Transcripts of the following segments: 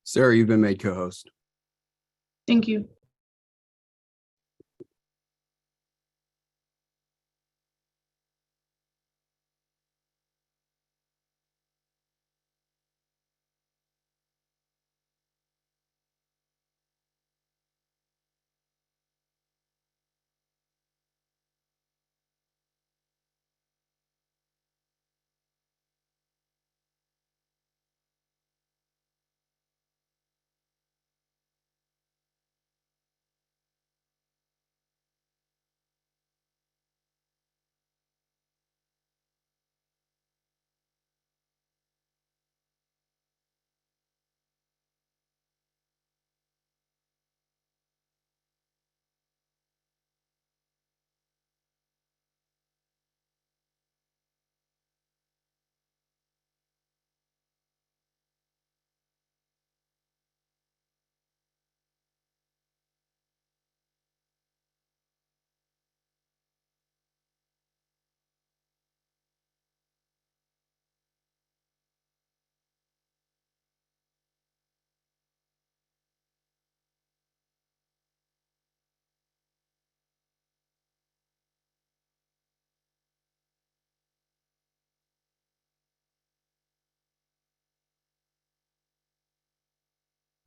Sarah, you've been made co-host. Thank you.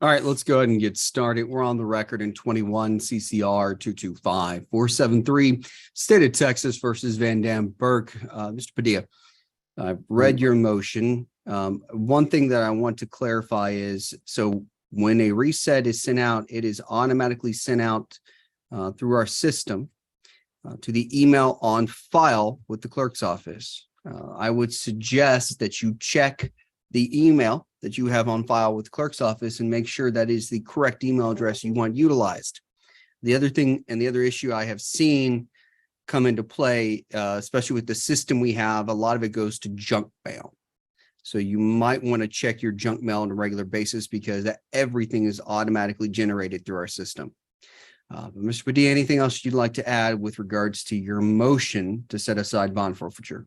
All right, let's go ahead and get started. We're on the record in 21 CCR 225-473, State of Texas versus Van Dam Burke. Mr. Padilla, I've read your motion. One thing that I want to clarify is, so when a reset is sent out, it is automatically sent out through our system to the email on file with the clerk's office. I would suggest that you check the email that you have on file with the clerk's office and make sure that is the correct email address you want utilized. The other thing and the other issue I have seen come into play, especially with the system we have, a lot of it goes to junk mail. So you might want to check your junk mail on a regular basis because everything is automatically generated through our system. Mr. Padilla, anything else you'd like to add with regards to your motion to set aside bond forfeiture?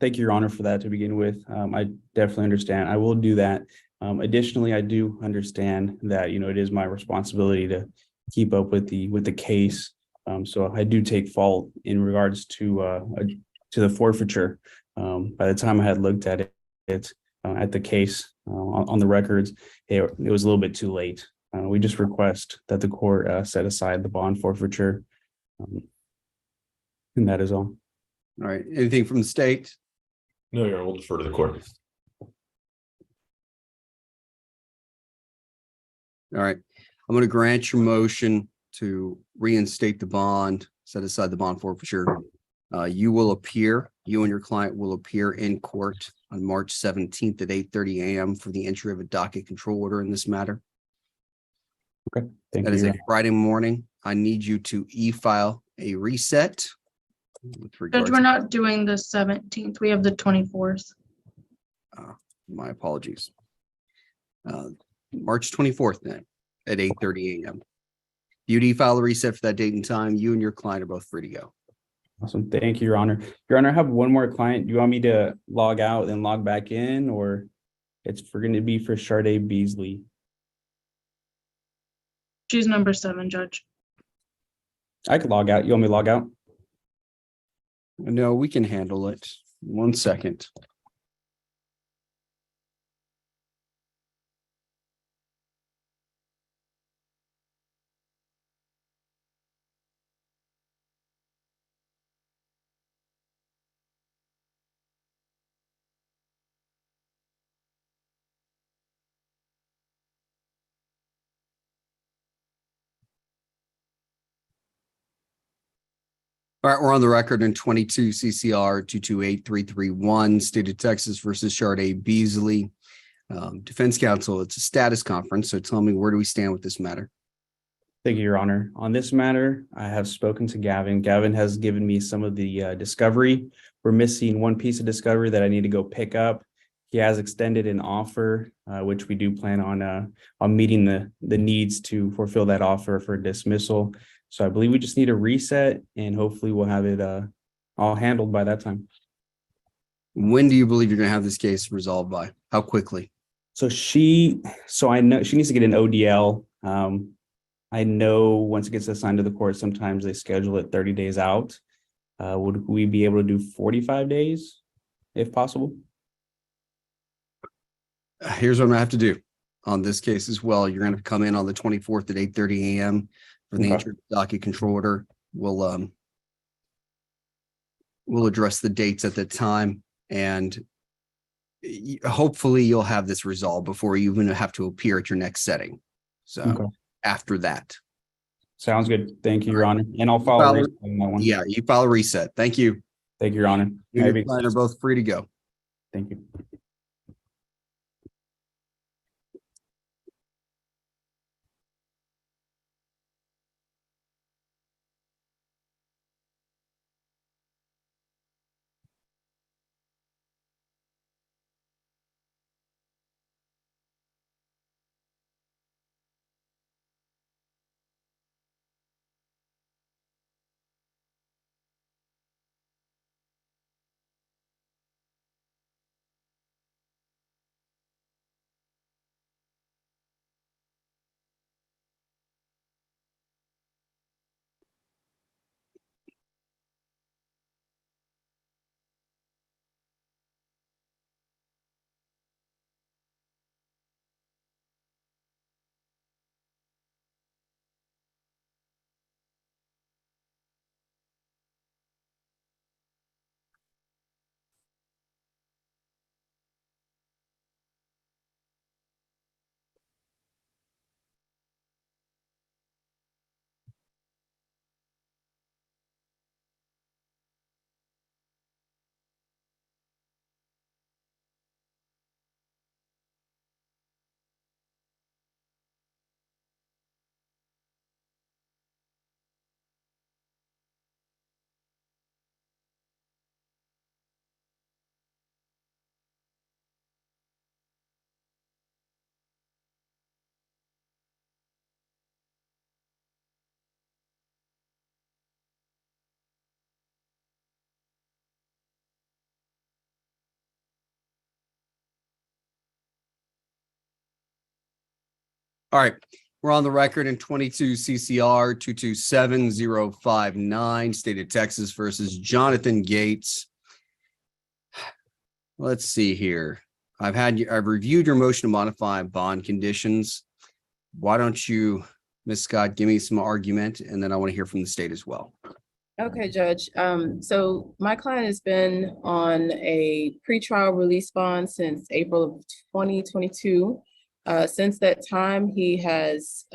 Thank you, Your Honor, for that to begin with. I definitely understand. I will do that. Additionally, I do understand that, it is my responsibility to keep up with the case. So I do take fault in regards to the forfeiture. By the time I had looked at it at the case on the records, it was a little bit too late. We just request that the court set aside the bond forfeiture. And that is all. All right. Anything from the state? No, Your Honor, we'll defer to the court. All right. I'm going to grant your motion to reinstate the bond, set aside the bond forfeiture. You and your client will appear in court on March 17th at 8:30 a.m. for the entry of a docket control order in this matter. Okay. Thank That you. is a Friday morning. I need you to e-file a reset. Judge, we're not doing the 17th. We have the 24th. My apologies. March 24th then at 8:30 a.m. You'd e-file a reset for that date and time. You and your client are both free to go. Awesome. Thank you, Your Honor. Your Honor, I have one more client. Do you want me to log out and log back in, or it's going to be for Sharday Beasley? She's number 7, Judge. I could log out. You want me to log out? No, we can handle it. 1 second. All right, we're on the record in 22 CCR 228331, State of Texas versus Sharday Beasley. Defense counsel, it's a status conference, so tell me, where do we stand with this matter? Thank you, Your Honor. On this matter, I have spoken to Gavin. Gavin has given me some of the discovery. We're missing one piece of discovery that I need to go pick up. He has extended an offer, which we do plan on meeting the needs to fulfill that offer for dismissal. So I believe we just need a reset, and hopefully we'll have it all handled by that time. When do you believe you're going to have this case resolved by? How quickly? So I know she needs to get an ODL. I know once it gets assigned to the court, sometimes they schedule it 30 days out. Would we be able to do 45 days if possible? Here's what I'm gonna have to do on this case as well. You're gonna come in on the 24th at 8:30 a.m. for the Okay. entry docket control order. We'll address the dates at the time, and hopefully you'll have this resolved before you even have to appear at your next setting. So Okay. after that, Sounds good. Thank you, Your All Honor. And I'll follow File- reset on that one. yeah, you file a reset. Thank you. Thank you, Your Honor. You and your client are both free to go. Thank you. All right, we're on the record in 22 CCR 227059, State of Texas versus Jonathan Gates. Let's see here. I've reviewed your motion to modify bond conditions. Why don't you, Ms. Scott, give me some argument, and then I want to hear from the state as well. Okay, Judge. So my client has been on a pretrial release bond since April of 2022. Since that time, he has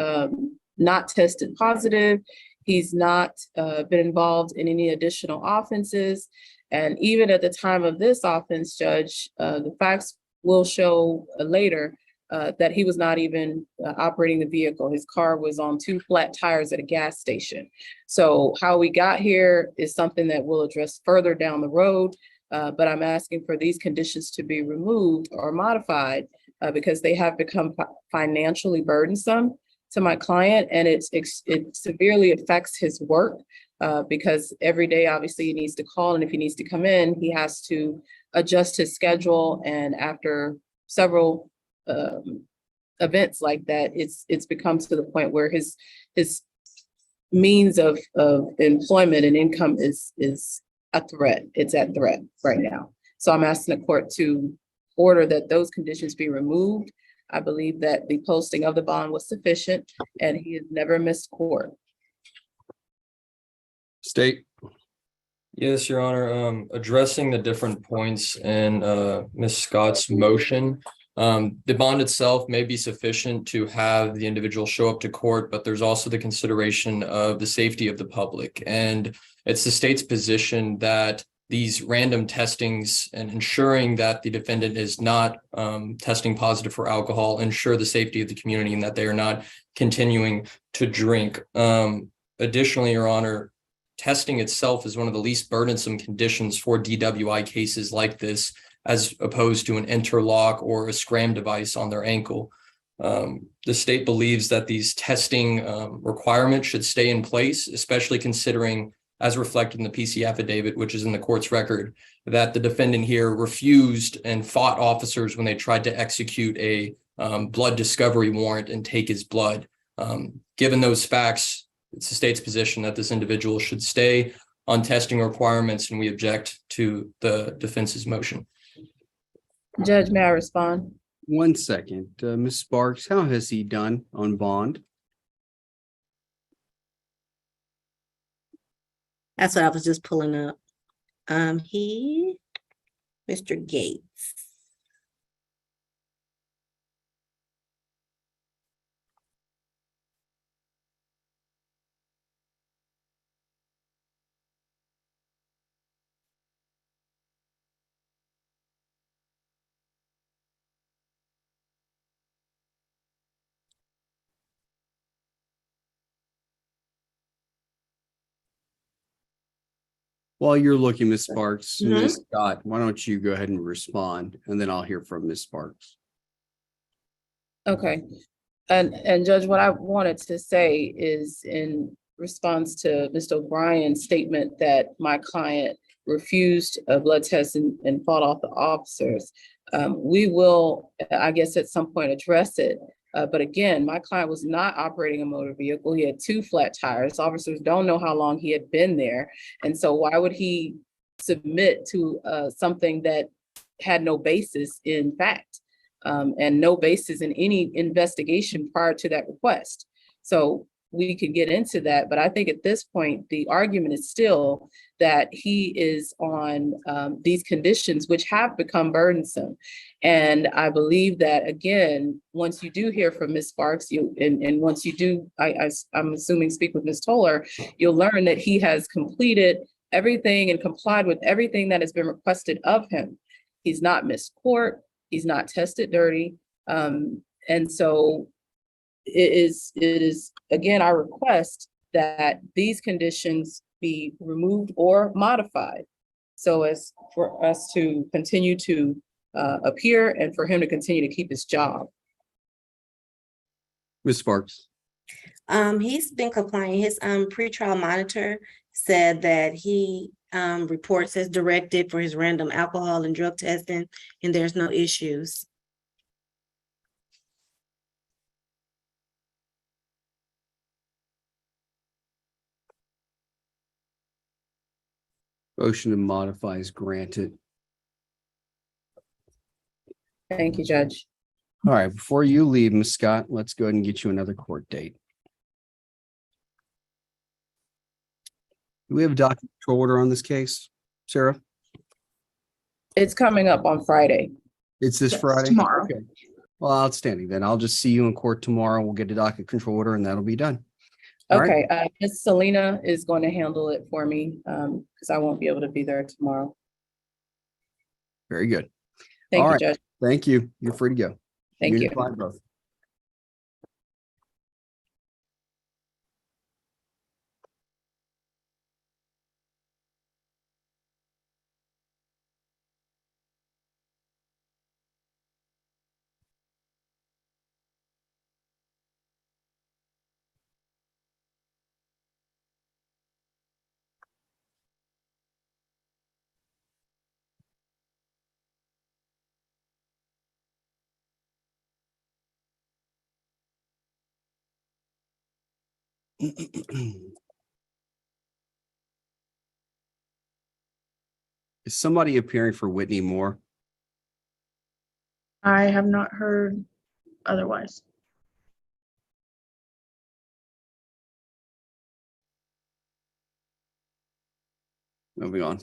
not tested positive. He's not been involved in any additional offenses. And even at the time of this offense, Judge, the facts will show later that he was not even operating the vehicle. His car was on 2 flat tires at a gas station. So how we got here is something that we'll address further down the road. But I'm asking for these conditions to be removed or modified because they have become financially burdensome to my client, and it severely affects his work because every day, obviously, he needs to call, and if he needs to come in, he has to adjust his schedule. And after several events like that, it's become to the point where his means of employment and income is a threat. It's at threat right now. So I'm asking the court to order that those conditions be removed. I believe that the posting of the bond was sufficient and he has never missed court. State. Yes, Your Honor. Addressing the different points in Ms. Scott's motion, the bond itself may be sufficient to have the individual show up to court, but there's also the consideration of the safety of the public. And it's the state's position that these random testings and ensuring that the defendant is not testing positive for alcohol ensure the safety of the community and that they are not continuing to drink. Additionally, Your Honor, testing itself is one of the least burdensome conditions for DWI cases like this, as opposed to an interlock or a scram device on their ankle. The state believes that these testing requirements should stay in place, especially considering as reflected in the PC affidavit, which is in the court's record, that the defendant here refused and fought officers when they tried to execute a blood discovery warrant and take his blood. Given those facts, it's the state's position that this individual should stay on testing requirements, and we object to the defense's motion. Judge, may I respond? 1 second, Ms. Sparks, how has he done on bond? That's what I was just pulling up. Mr. Gates. While you're looking, Ms. Sparks, Mhm. Ms. Scott, why don't you go ahead and respond, and then I'll hear from Ms. Sparks. Okay. And Judge, what I wanted to say is in response to Mr. O'Brien's statement that my client refused a blood test and fought off the officers. We will, I guess, at some point address it. But again, my client was not operating a motor vehicle. He had 2 flat tires. Officers don't know how long he had been there. And so why would he submit to something that had no basis in fact? And no basis in any investigation prior to that request. So we could get into that, but I think at this point, the argument is still that he is on these conditions which have become burdensome. And I believe that, again, once you do hear from Ms. Sparks, and once you do, I'm assuming speak with Ms. Toller, you'll learn that he has completed everything and complied with everything that has been requested of him. He's not missed court. He's not tested dirty. And so it is, again, our request that these conditions be removed or modified so as for us to continue to appear and for him to continue to keep his job. Ms. Sparks. He's been complying. His pretrial monitor said that he reports as directed for his random alcohol and drug testing, and there's no issues. Motion to modify is granted. Thank you, Judge. All right, before you leave, Ms. Scott, let's go ahead and get you another court date. Do we have a docket control order on this case, Sarah? It's coming up on Friday. It's this Yes, Friday? tomorrow. Okay. Well, outstanding. Then I'll just see you in court tomorrow. We'll get a docket control order and that'll be done. All right. Okay, Ms. Selena is going to handle it for me because I won't be able to be there tomorrow. Very good. Thank All you, right. Judge. Thank you. You're free to go. Thank you. Apply both. Is somebody appearing for Whitney Moore? I have not heard otherwise. Moving on.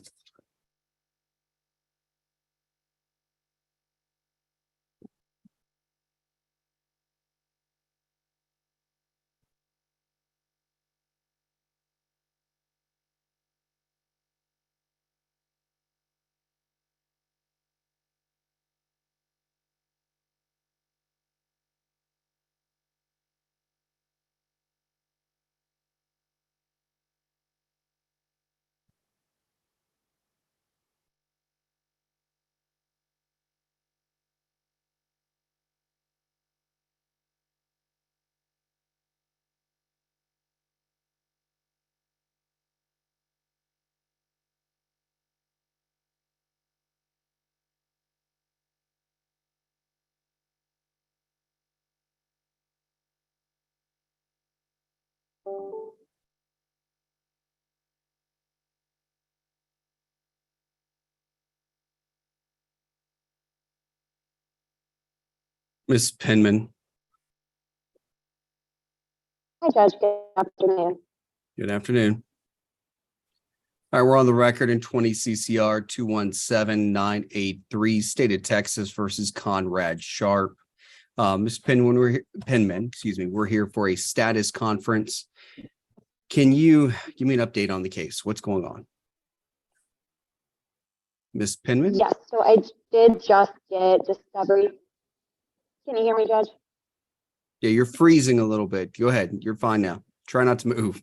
Ms. Penman. Hi, Judge. Good afternoon. Good afternoon. All right, we're on the record in 20 CCR 217983, State of Texas versus Conrad Sharp. Ms. Penman, excuse me, we're here for a status conference. Can you give me an update on the case? What's going on? Ms. Penman? Yes, so I did just get discovery. Can you hear me, Judge? Yeah, you're freezing a little bit. Go ahead. You're fine now. Try not to move.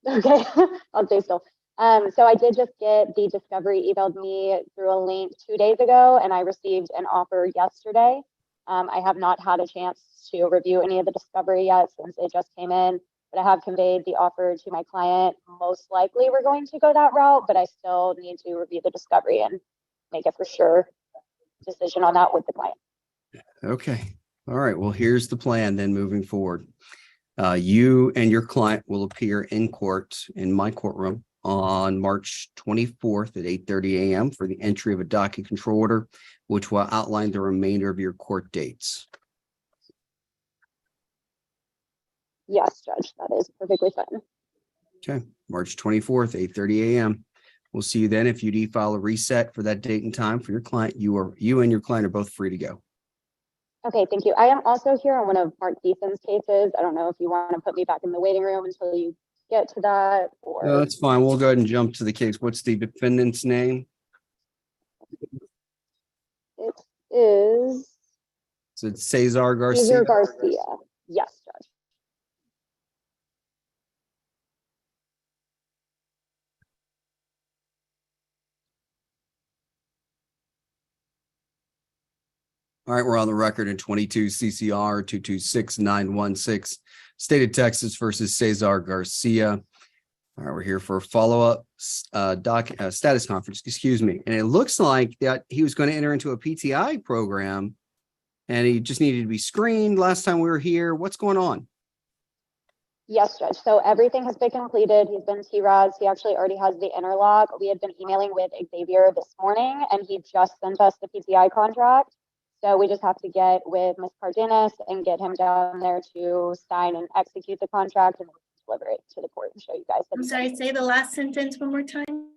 Okay, I'll stay still. So I did just get the discovery emailed me through a link 2 days ago, and I received an offer yesterday. I have not had a chance to review any of the discovery yet since it just came in, but I have conveyed the offer to my client. Most likely we're going to go that route, but I still need to review the discovery and make a for sure decision on that with the client. Okay. All right. Well, here's the plan then moving forward. You and your client will appear in court in my courtroom on March 24th at 8:30 a.m. for the entry of a docket control order, which will outline the remainder of your court dates. Yes, Judge, that is perfectly fine. Okay. March 24th, 8:30 a.m. We'll see you then. If you e-file a reset for that date and time for your client, you and your client are both free to go. Okay, thank you. I am also here on one of Mark Deason's cases. I don't know if you want to put me back in the waiting room until you get to that, or No, that's fine. We'll go ahead and jump to the case. What's the defendant's name? it is Is it Cesar Garcia? Cesar Garcia. Yes, Judge. All right, we're on the record in 22 CCR 226916, State of Texas versus Cesar Garcia. All right, we're here for a follow-up status conference, excuse me. And it looks like that he was going to enter into a PTI program and he just needed to be screened last time we were here. What's going on? Yes, Judge. So everything has been completed. He's been TRAS. He actually already has the interlock. We had been emailing with Xavier this morning, and he just sent us the PTI contract. So we just have to get with Ms. Cardenas and get him down there to sign and execute the contract and deliver it to the court and show you guys. I'm sorry, say the last sentence one more time.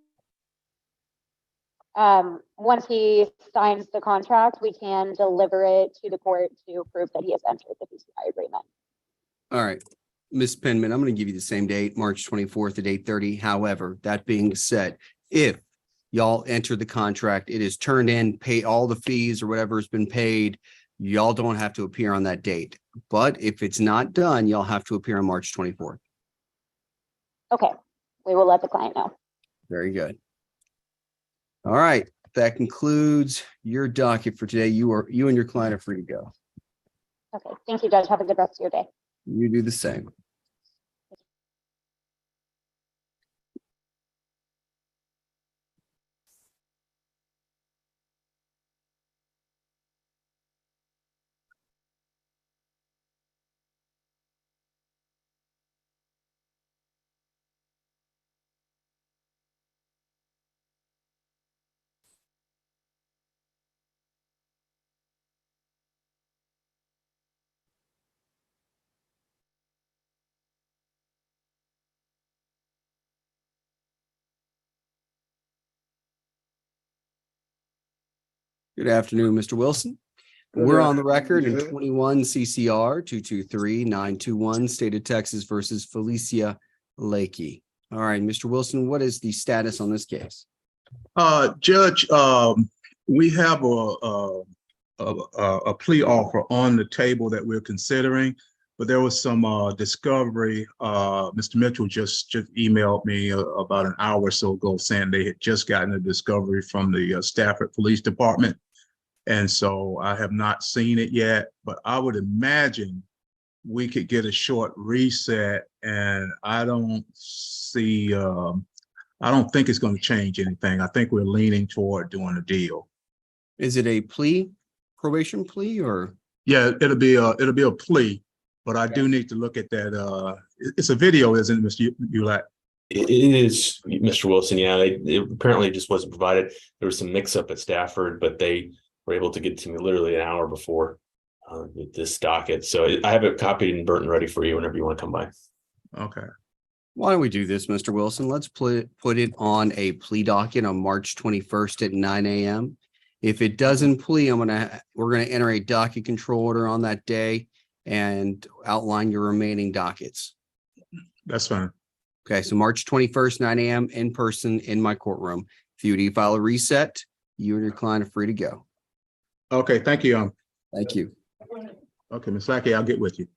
Once he signs the contract, we can deliver it to the court to prove that he has entered the PTI agreement. All right, Ms. Penman, I'm going to give you the same date, March 24th at 8:30. However, that being said, if y'all enter the contract, it is turned in, pay all the fees or whatever has been paid, y'all don't have to appear on that date. But if it's not done, y'all have to appear on March 24th. Okay, we will let the client know. Very good. All right, that concludes your docket for today. You and your client are free to go. Okay, thank you, Judge. Have a good rest of your day. You do the same. Good afternoon, Mr. Wilson. We're on the record in 21 CCR 223921, State of Texas versus Felicia Lakey. All right, Mr. Wilson, what is the status on this case? Judge, we have a plea offer on the table that we're considering, but there was some discovery. Mr. Mitchell just emailed me about an hour or so ago saying they had just gotten a discovery from the Stafford Police Department. And so I have not seen it yet, but I would imagine we could get a short reset, and I don't think it's going to change anything. I think we're leaning toward doing a deal. Is it a plea, probation plea, or? Yeah, it'll be a plea, but I do need to look at that. It's a video, isn't it, Mr. Ulat? It is, Mr. Wilson. Yeah, it apparently just wasn't provided. There was some mix up at Stafford, but they were able to get to me literally an hour before this docket. So I have it copied and burnt and ready for you whenever you want to come by. Okay. Why don't we do this, Mr. Wilson? Let's put it on a plea docket on March 21st at 9 a.m. If it doesn't plea, we're gonna enter a docket control order on that day and outline your remaining dockets. That's fine. Okay, so March 21st, 9 a.m. in person in my courtroom. If you would file a reset, you and your client are free to go. Okay, thank you. Thank you. Okay, Ms. Lackey, I'll get with you.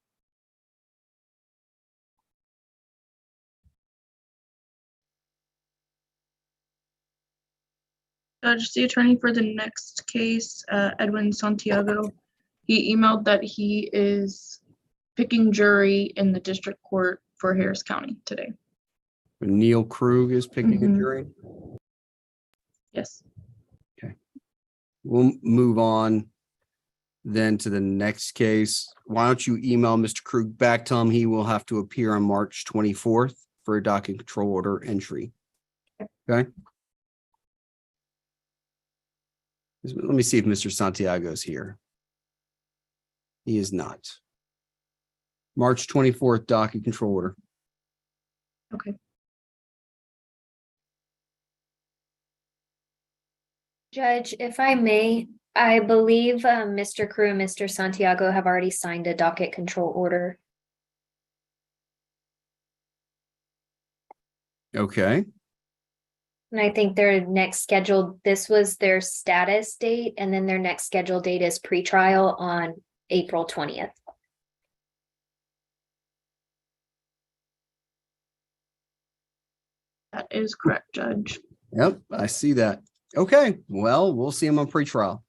Judge, the attorney for the next case, Edwin Santiago, he emailed that he is picking jury in the district court for Harris County today. Neil Krug is picking a Mhm. jury. Yes. We'll move on then to the next case. Why don't you email Mr. Krug back? Tell him he will have to appear on March 24th for a docket control order entry. Okay. Let me see if Mr. Santiago is here. He is not. March 24th docket control order. Okay. Judge, if I may, I believe Mr. Crew and Mr. Santiago have already signed a docket control order. Okay. And I think their next scheduled, this was their status date, and then their next scheduled date is pretrial on April 20th. That is correct, Judge. Yep, I see that. Okay, well, we'll see him on pretrial.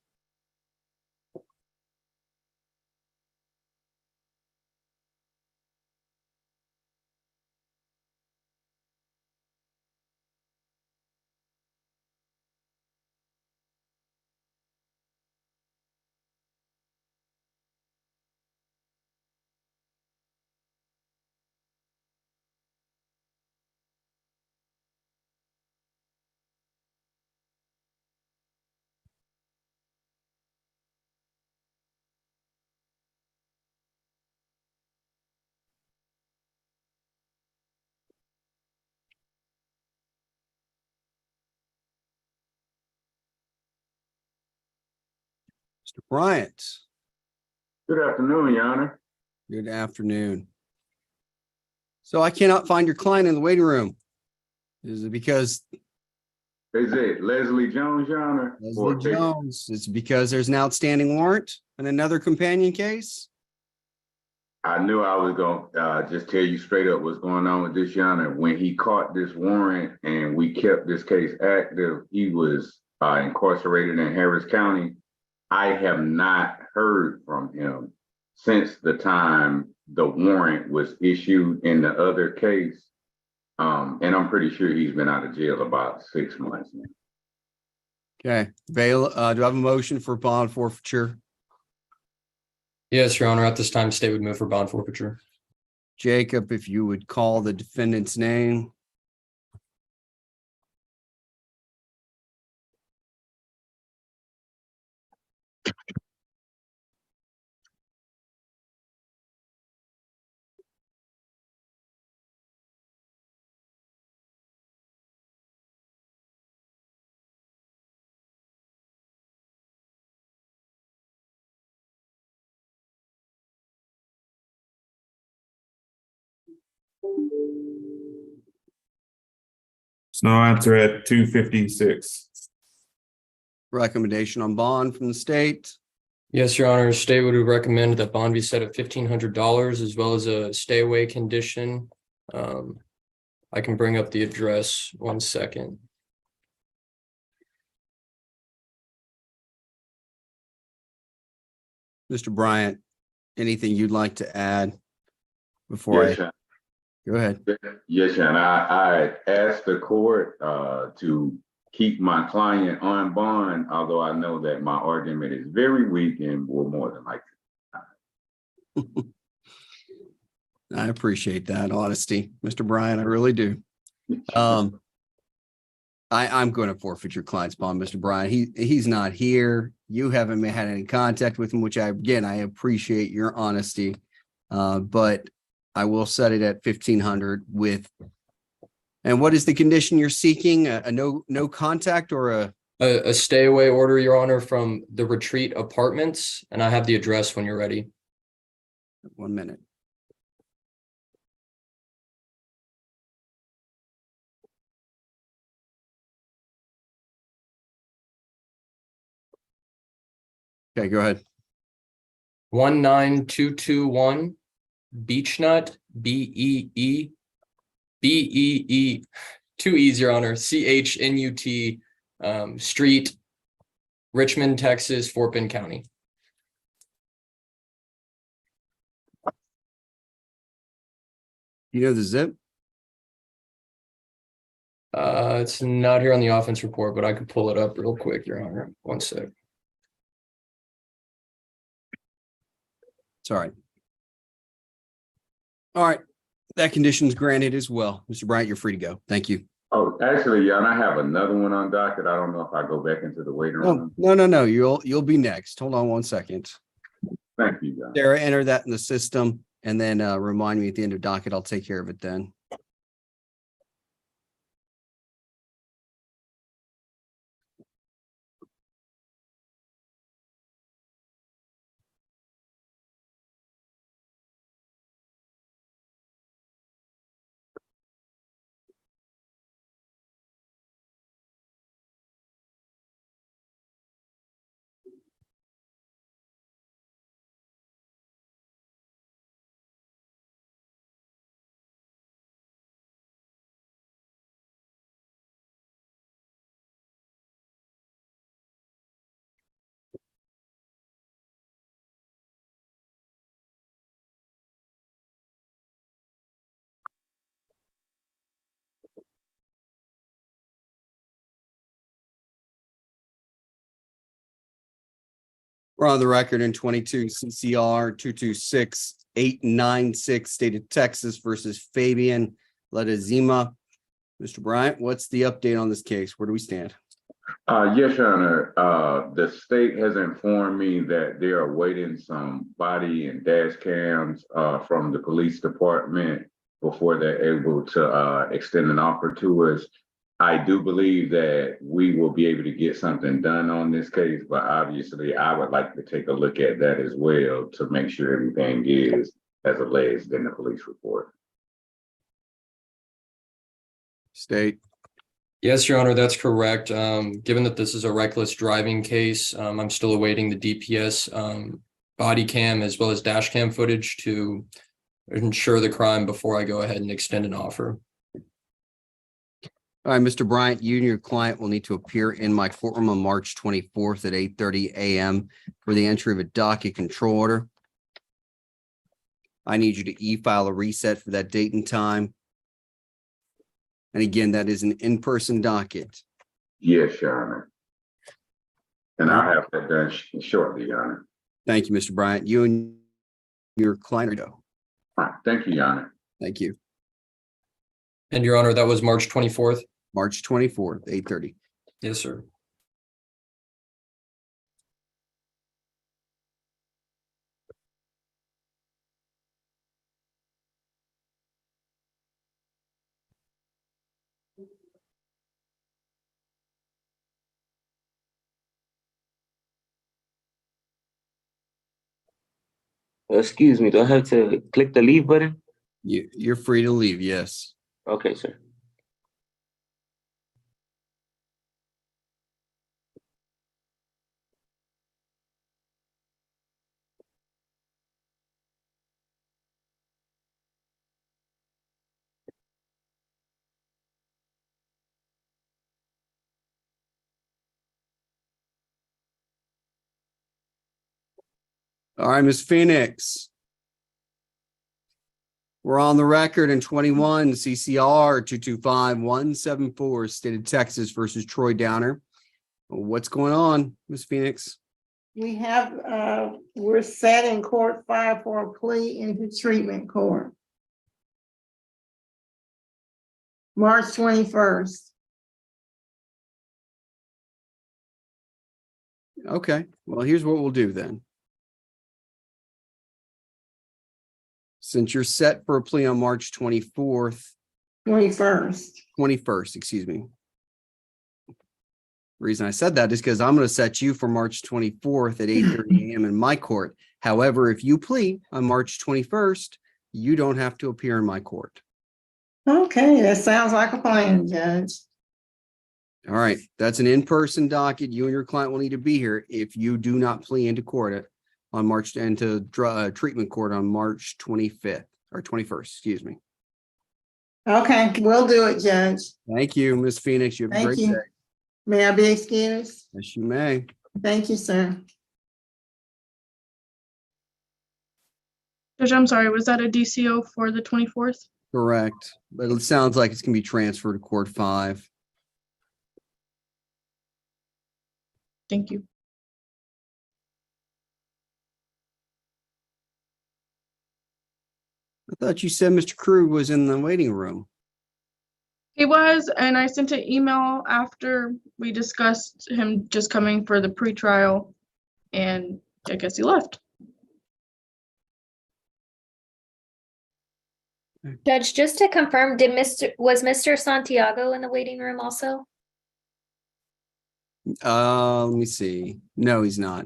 Mr. Bryant. Good afternoon, Your Honor. Good afternoon. So I cannot find your client in the waiting room. Is it because Is it Leslie Jones, Your Honor? Leslie Jones? It's because there's an outstanding warrant and another companion case? I knew I was gonna just tell you straight up what's going on with this, Your Honor. When he caught this warrant and we kept this case active, he was incarcerated in Harris County. I have not heard from him since the time the warrant was issued in the other case. And I'm pretty sure he's been out of jail about 6 months now. Okay, Vale, do I have a motion for bond forfeiture? Yes, Your Honor. At this time, state would move for bond forfeiture. Jacob, if you would call the defendant's name. Snow answer at 2:56. Recommendation on bond from the state. Yes, Your Honor. State would recommend that bond be set at $1,500 as well as a stay away condition. I can bring up the address 1 second. Mr. Bryant, anything you'd like to add before Yes, I go ahead? Yes, Your Honor. I asked the court to keep my client on bond, although I know that my argument is very weak and will more than likely. I appreciate that honesty, Mr. Bryant. I really do. I'm going to forfeit your client's bond, Mr. Bryant. He's not here. you haven't had any contact with him, which I appreciate your honesty. But I will set it at 1,500 with. And what is the condition you're seeking? A no contact or A stay away order, Your Honor, from the Retreat Apartments, and I have the address when you're ready. 1 minute? Okay, go ahead. 19221 Beechnut, BEE, 2 E's, Your Honor, CHNUT, Street, Richmond, Texas, Fort Bend County. You know the zip? It's not here on the offense report, but I could pull it up real quick, Your Honor. 1 sec. Sorry. All right. That condition's granted as well. Mr. Bryant, you're free to go. Thank you. Oh, actually, Jan, I have another one on docket. I don't know if I go back into the waiting room. No. You'll be next. Hold on 1 second. Thank you, Jan. Sarah, enter that in the system and then remind me at the end of docket. I'll take care of it then. We're on the record in 22 CCR 226896, State of Texas versus Fabian Ledezma. Mr. Bryant, what's the update on this case? Where do we stand? Yes, Your Honor. The state has informed me that they are awaiting some body and dash cams from the police department before they're able to extend an offer to us. I do believe that we will be able to get something done on this case, but obviously I would like to take a look at that as well to make sure everything is as alleged in the police report. State. Yes, Your Honor, that's correct. Given that this is a reckless driving case, I'm still awaiting the DPS body cam as well as dash cam footage to ensure the crime before I go ahead and extend an offer. All right, Mr. Bryant, you and your client will need to appear in my courtroom on March 24th at 8:30 a.m. for the entry of a docket control order. I need you to e-file a reset for that date and time. And again, that is an in-person docket. Yes, Your Honor. And I'll have that done shortly, Your Honor. Thank you, Mr. Bryant. You and your client are go. All right. Thank you, Your Honor. Thank you. And Your Honor, that was March 24th? March 24th, 8:30. Yes, sir. Excuse me, do I have to click the leave button? You're free to leave, yes. Okay, sir. All right, Ms. Phoenix. We're on the record in 21 CCR 225174, State of Texas versus Troy Downer. What's going on, Ms. Phoenix? We have, we're set in court file for a plea into treatment court. March 21st. Okay, well, here's what we'll do then. Since you're set for a plea on March 21st, 21st, excuse me. Reason I said that is because I'm going to set you for March 24th at 8:30 a.m. in my court. However, if you plea on March 21st, you don't have to appear in my court. Okay, that sounds like a plan, Judge. All right, that's an in-person docket. You and your client will need to be here if you do not plea into court on March into treatment court on March 25th or 21st, excuse me. Okay, we'll do it, Judge. Thank you, Ms. Phoenix. You have a Thank great you. day. May I be excused? Yes, you may. Thank you, sir. Judge, I'm sorry, was that a DCO for the 24th? Correct, but it sounds like it's gonna be transferred to court 5. Thank you. I thought you said Mr. Krug was in the waiting room. He was, and I sent an email after we discussed him just coming for the pretrial, and I guess he left. Judge, just to confirm, was Mr. Santiago in the waiting room also? Let me see. No, he's not.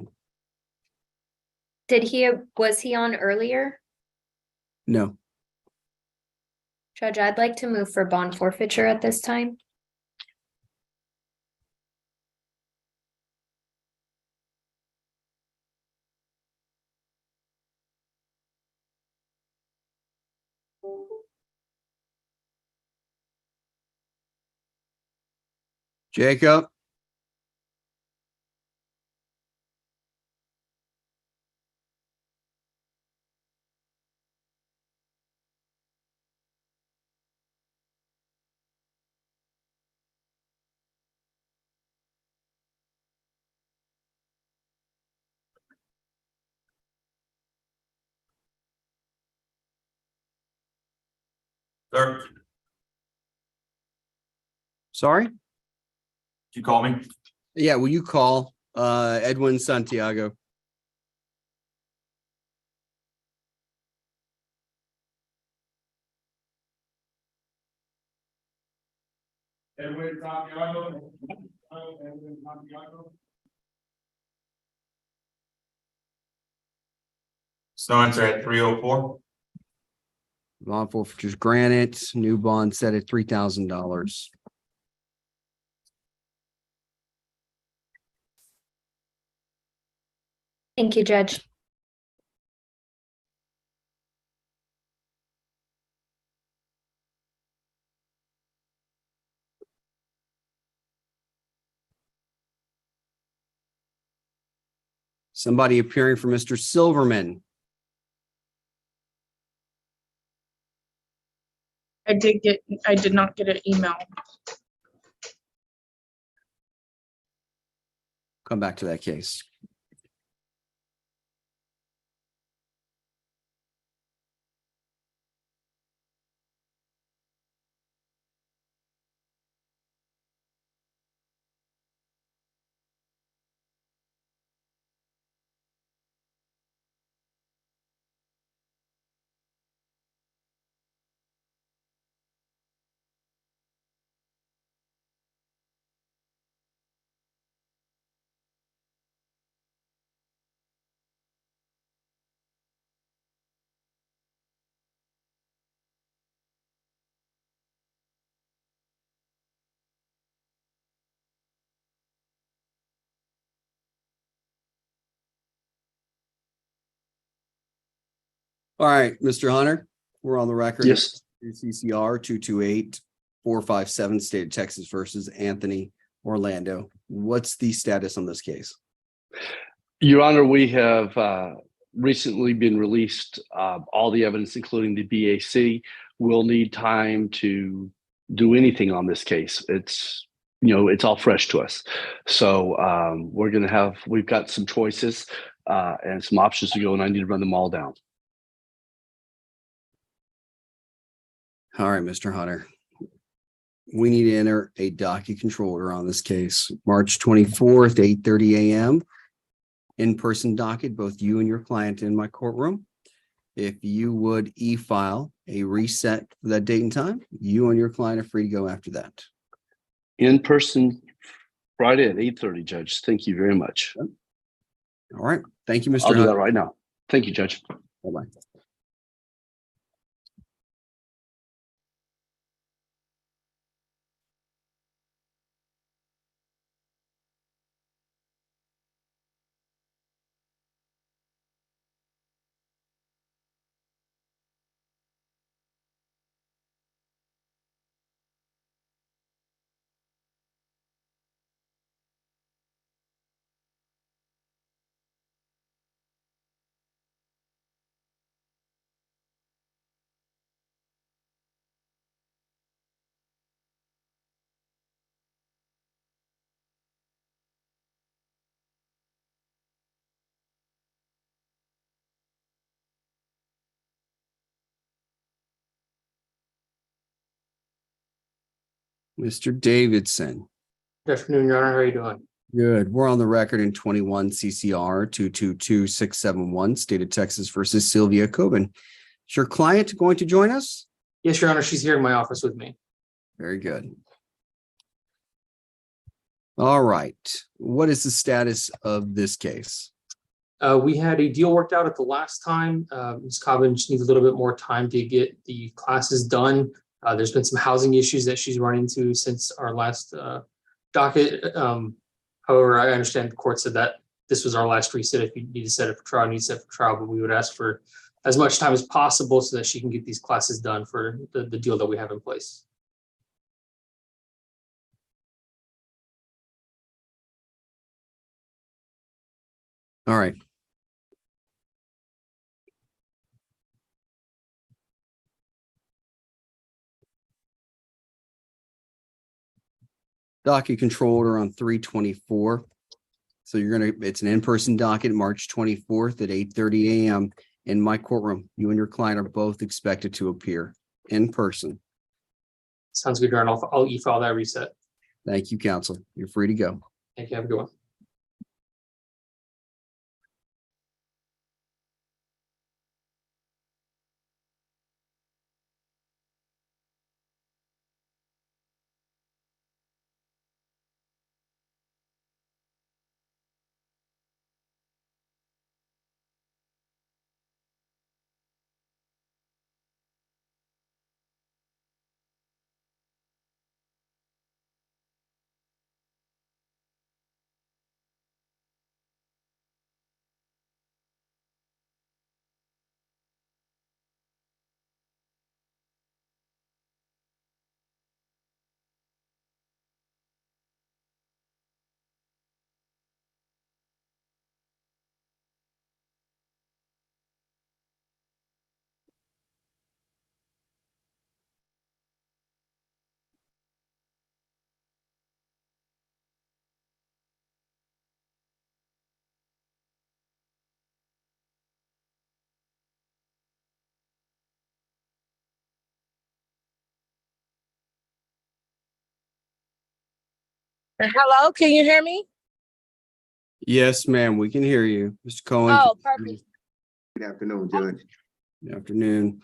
Was he on earlier? No. Judge, I'd like to move for bond forfeiture at this time. Jacob? Sir, Sorry? did you call me? Yeah, will you call Edwin Santiago? Edwin Santiago. Edwin Santiago. Snow answer at 304. Bond forfeiture is granted. New bond set at $3,000. Thank you, Judge. Somebody appearing for Mr. Silverman. I did not get an email. Come back to that case. All right, Mr. Hunter, we're on the record. Yes. CCR 228-457, State of Texas versus Anthony Orlando. What's the status on this case? Your Honor, we have recently been released all the evidence, including the BAC. We'll need time to do anything on this case. It's all fresh to us. So we've got some choices and some options to go, and I need to run them all down. All right, Mr. Hunter. We need to enter a docket control order on this case. March 24th, 8:30 a.m. in-person docket, both you and your client in my courtroom. If you would e-file a reset for that date and time, you and your client are free to go after that. In person Friday at 8:30, Judge. Thank you very much. All right. Thank you, Mr. I'll do Hunt. that right now. Thank you, Judge. Bye-bye. Mr. Davidson. Good afternoon, Your Honor. How are you doing? Good. We're on the record in 21 CCR 222671, State of Texas versus Sylvia Coben. Is your client going to join us? Yes, Your Honor. She's here in my office with me. Very good. All right. What is the status of this case? We had a deal worked out at the last time. Ms. Coben just needs a little bit more time to get the classes done. There's been some housing issues that she's run into since our last docket. However, I understand the court said that this was our last reset. If you need to set it for trial, you need to set it for trial, but we would ask for as much time as possible so that she can get these classes done for the deal that we have in place. All right. Docket control order on 3/24. So it's an in-person docket, March 24th at 8:30 a.m. in my courtroom. You and your client are both expected to appear in person. Sounds good, Your Honor. I'll e-file that reset. Thank you, counsel. You're free to go. Thank you. Have a good one. Hello, can you hear me? Yes, ma'am. We can hear you. Mr. Cohen. Oh, perfect. Good afternoon, Judge. Good afternoon.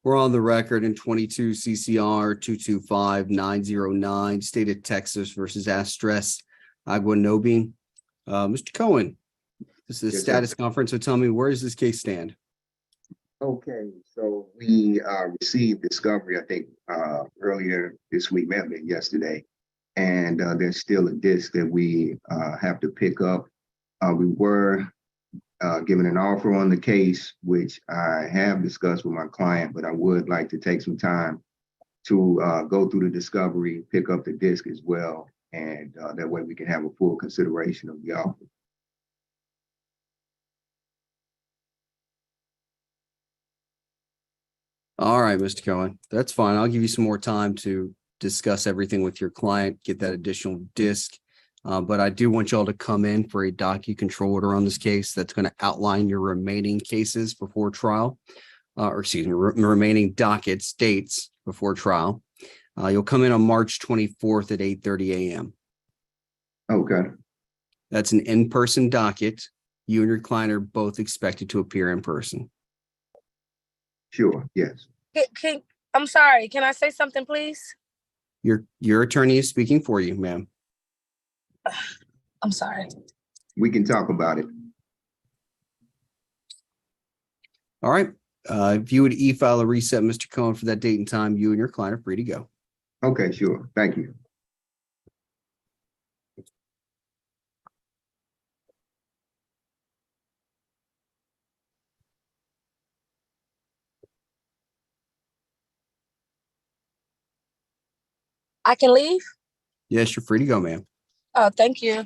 We're on the record in 22 CCR 225909, State of Texas versus Astres Aguanobi. Mr. Cohen, this is a Yes, status sir. conference. So tell me, where does this case stand? Okay, so we received discovery, I think, earlier this week, maybe yesterday. And there's still a disc that we have to pick up. We were given an offer on the case, which I have discussed with my client, but I would like to take some time to go through the discovery, pick up the disc as well, and that way we can have a full consideration of the offer. All right, Mr. Cohen, that's fine. I'll give you some more time to discuss everything with your client, get that additional disc. But I do want y'all to come in for a docket control order on this case that's going to outline your remaining cases before trial, or excuse me, remaining dockets, dates before trial. You'll come in on March 24th at 8:30 a.m. Okay. That's an in-person docket. You and your client are both expected to appear in person. Sure, yes. I'm sorry, can I say something, please? Your attorney is speaking for you, ma'am. I'm sorry. We can talk about it. All right. If you would e-file a reset, Mr. Cohen, for that date and time, you and your client are free to go. Okay, sure. Thank you. I can leave? Yes, you're free to go, ma'am. Oh, thank you.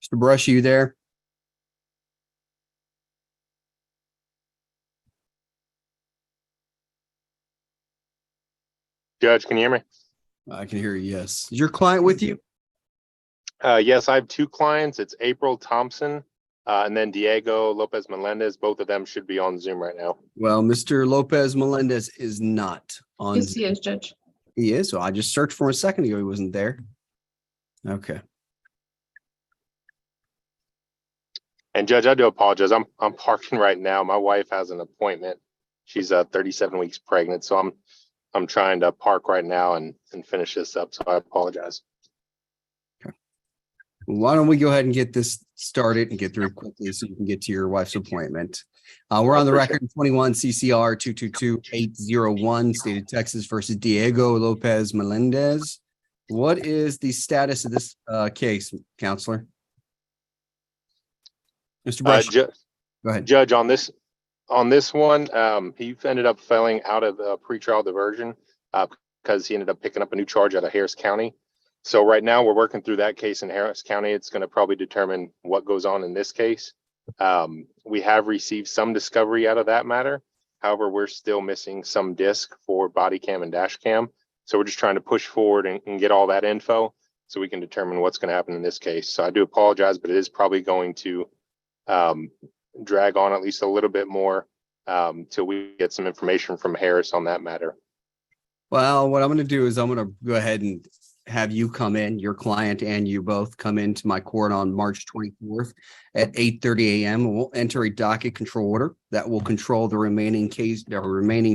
Mr. Brush, are you there? Judge, can you hear me? I can hear you, yes. Is your client with you? Yes, I have two clients. It's April Thompson and then Diego Lopez Melendez. Both of them should be on Zoom right now. Well, Mr. Lopez Melendez is not on. Yes, he is, Judge. He is. So I just searched for him a second ago. He wasn't there. Okay. And Judge, I do apologize. I'm parking right now. My wife has an appointment. She's 37 weeks pregnant, so I'm trying to park right now and finish this up. So I apologize. Why don't we go ahead and get this started and get through it quickly so you can get to your wife's appointment. We're on the record in 21 CCR 222801, State of Texas versus Diego Lopez Melendez. What is the status of this case, counselor? Mr. Brush, go ahead. Judge, on this one, he ended up failing out of pretrial diversion because he ended up picking up a new charge out of Harris County. So right now we're working through that case in Harris County. It's going to probably determine what goes on in this case. We have received some discovery out of that matter. However, we're still missing some disc for body cam and dash cam. So we're just trying to push forward and get all that info so we can determine what's going to happen in this case. So I do apologize, but it is probably going to drag on at least a little bit more till we get some information from Harris on that matter. Well, what I'm going to do is I'm going to go ahead and have you come in, your client and you both come into my court on March 24th at 8:30 a.m. We'll enter a docket control order that will control the remaining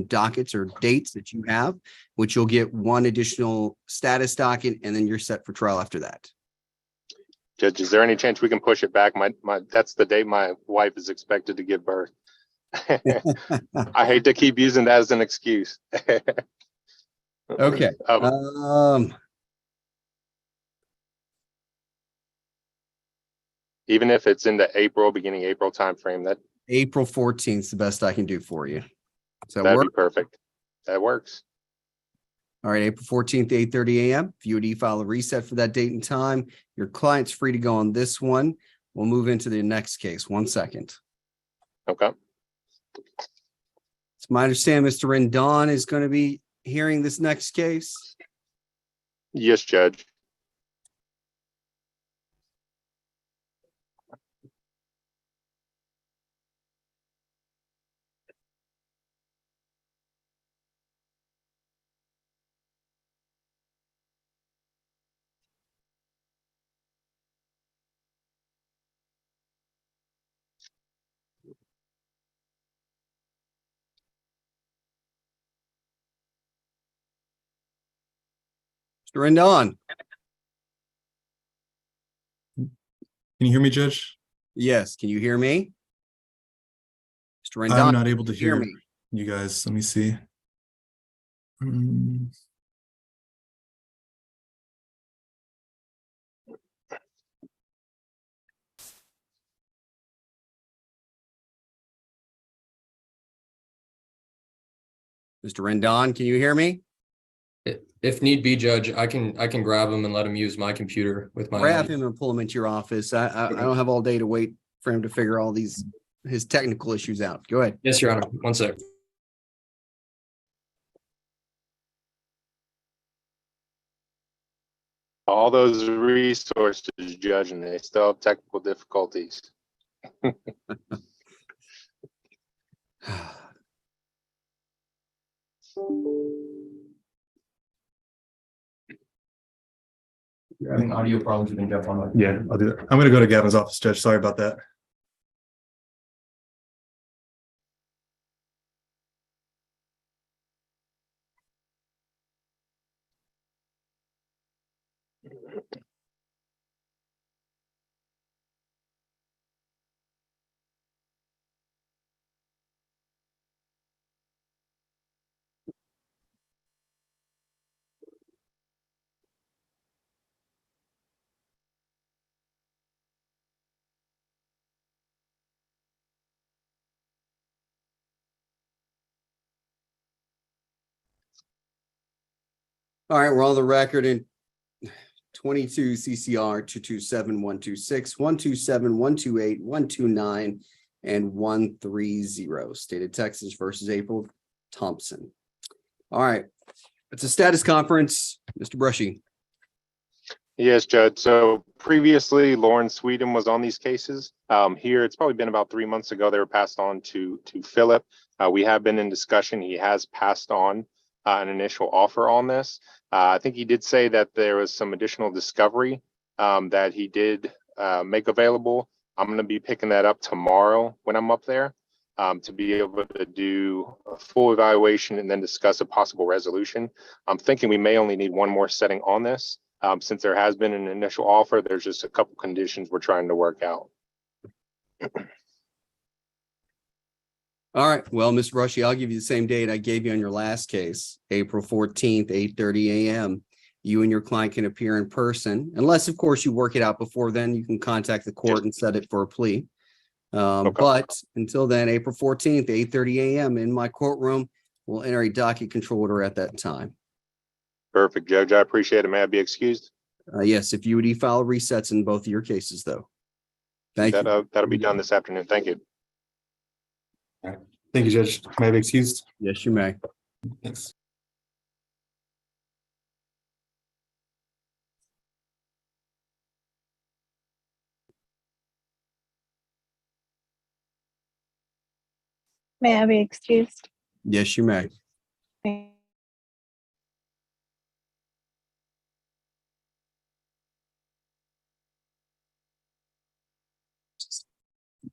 dockets or dates that you have, which you'll get one additional status docket, and then you're set for trial after that. Judge, is there any chance we can push it back? That's the date my wife is expected to give birth. I hate to keep using that as an excuse. Okay. Even if it's in the beginning April timeframe, that April 14th is the best I can do for you. So that'd be perfect. That works. All right, April 14th, 8:30 a.m. If you would e-file a reset for that date and time, your client's free to go on this one. We'll move into the next case. 1 second. Okay. It's my understanding Mr. Rendon is going to be hearing this next case. Yes, Judge. Mr. Rendon. Can you hear me, Judge? Yes, can you hear me? Mr. Rendon. I'm not able to can you hear you guys. Let me see. Mr. Rendon, can you hear me? If need be, Judge, I can grab him and let him use my computer with my. Grab him and pull him into your office. I don't have all day to wait for him to figure all his technical issues out. Go ahead. Yes, Your Honor. One sec. All those resources, Judge, and they still have technical difficulties. You're having audio problems. You can jump on. Yeah, I'll do that. I'm gonna go to Gavin's office, Judge. Sorry about that. All right, we're on the record in 22 CCR 227-126, 127, 128, 129, and 130. State of Texas versus April Thompson. All right, it's a status conference. Mr. Brushy. Yes, Judge. So previously, Lauren Sweden was on these cases. Here, it's probably been about 3 months ago. They were passed on to Philip. We have been in discussion. He has passed on an initial offer on this. I think he did say that there was some additional discovery that he did make available. I'm going to be picking that up tomorrow when I'm up there to be able to do a full evaluation and then discuss a possible resolution. I'm thinking we may only need one more setting on this. Since there has been an initial offer, there's just a couple conditions we're trying to work out. All right. Well, Mr. Brushy, I'll give you the same date I gave you on your last case, April 14th, 8:30 a.m. You and your client can appear in person, unless, of course, you work it out before then. You can contact the court and set it for a plea. But until then, April 14th, 8:30 a.m. in my courtroom, we'll enter a docket control order at that time. Perfect, Judge. I appreciate it. May I be excused? Yes, if you would e-file resets in both of your cases, though. Thank you. That'll be done this afternoon. Thank you. Thank you, Judge. May I be excused? Yes, you may. Thanks. May I be excused? Yes, you may.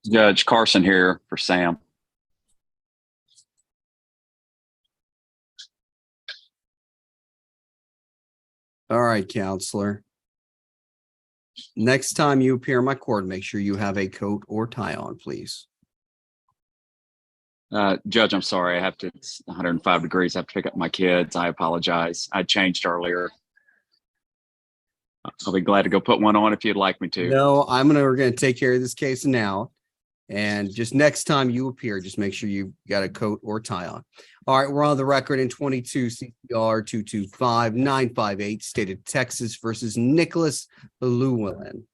Judge Carson here for Sam. All right, counselor. Next time you appear in my court, make sure you have a coat or tie on, please. Judge, I'm sorry. It's 105 degrees. I have to pick up my kids. I apologize. I changed earlier. I'll be glad to go put one on if you'd like me to. No, we're gonna take care of this case now. And just next time you appear, just make sure you've got a coat or tie on. All right, we're on the record in 22 CCR 225-958, State of Texas versus Nicholas Llewellyn.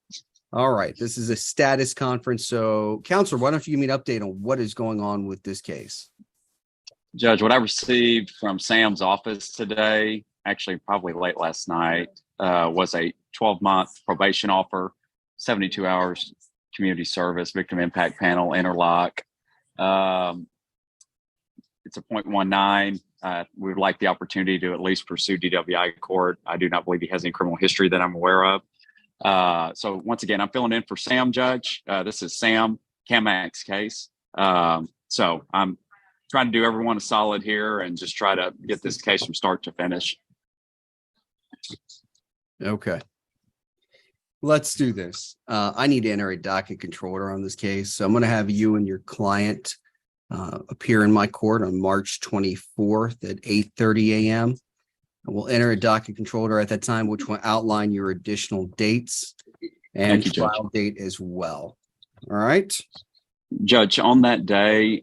All right, this is a status conference. So, counselor, why don't you give me an update on what is going on with this case? Judge, what I received from Sam's office today, actually probably late last night, was a 12-month probation offer, 72 hours community service, victim impact panel, interlock. It's a 0.19. We would like the opportunity to at least pursue DWI court. I do not believe he has any criminal history that I'm aware of. So once again, I'm filling in for Sam, Judge. This is Sam Kamak's case. So I'm trying to do everyone a solid here and just try to get this case from start to finish. Okay. Let's do this. I need to enter a docket control order on this case. So I'm going to have you and your client appear in my court on March 24th at 8:30 a.m. And we'll enter a docket control order at that time, which will outline your additional dates and Thank you, Judge. trial date as well. All right. Judge, on that day,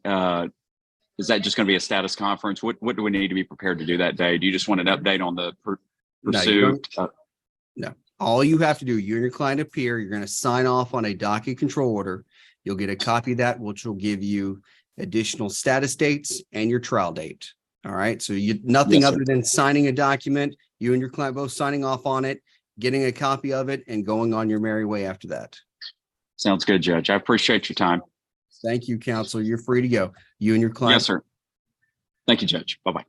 is that just going to be a status conference? What do we need to be prepared to do that day? Do you just want an update on the No, you don't. pursuit? No, all you have to do, you and your client appear, you're going to sign off on a docket control order. You'll get a copy of that, which will give you additional status dates and your trial date. All right. So nothing Yes, sir. other than signing a document, you and your client both signing off on it, getting a copy of it, and going on your merry way after that. Sounds good, Judge. I appreciate your time. Thank you, counsel. You're free to go. You and your client. Yes, sir. Thank you, Judge. Bye-bye.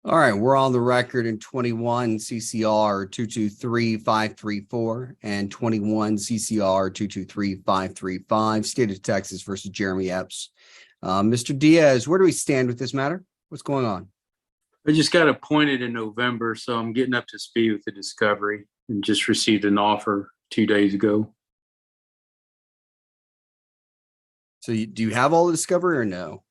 All right, we're on the record in 21 CCR 223534 and 21 CCR 223535, State of Texas versus Jeremy Epps. Mr. Diaz, where do we stand with this matter? What's going on? I just got appointed in November, so I'm getting up to speed with the discovery and just received an offer 2 days ago. So do you have all the discovery or no?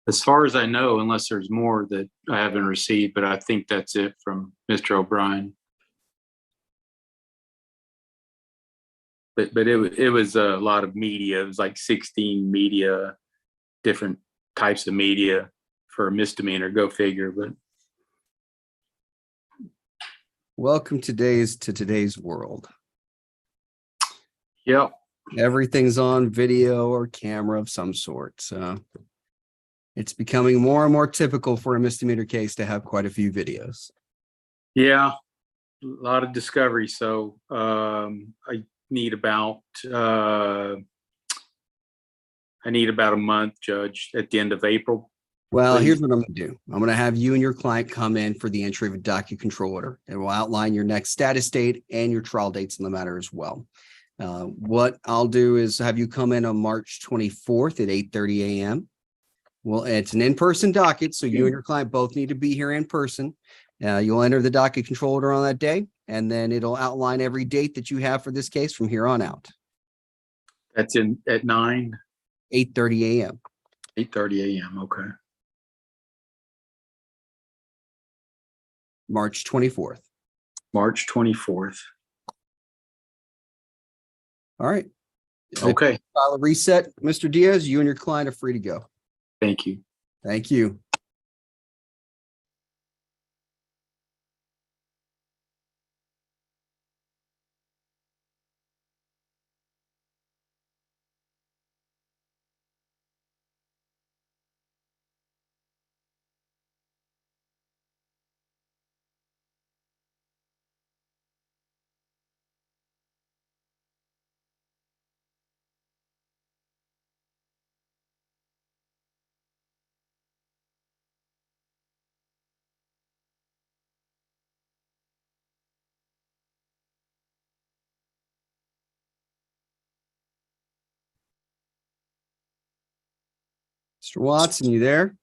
As far as I know, unless there's more that I haven't received, but I think that's it from Mr. O'Brien. But it was a lot of media. It was like 16 media, different types of media for a misdemeanor. Go figure. But Welcome to today's world. Yep. Everything's on video or camera of some sort. So it's becoming more and more typical for a misdemeanor case to have quite a few videos. Yeah, a lot of discovery. So I need about a month, Judge, at the end of April. Well, Please. here's what I'm going to do. I'm going to have you and your client come in for the entry of a docket control order. It will outline your next status date and your trial dates in the matter as well. What I'll do is have you come in on March 24th at 8:30 a.m. Well, it's an in-person docket, so you and your client both need to be here in person. You'll enter the docket control order on that day, and then it'll outline every date that you have for this case from here on out. That's at 9? 8:30 a.m. 8:30 a.m. Okay. March 24th. March 24th. All right. Okay. File a reset. Mr. Diaz, you and your client are free to go. Thank you. Thank you. Mr. Watson, you there?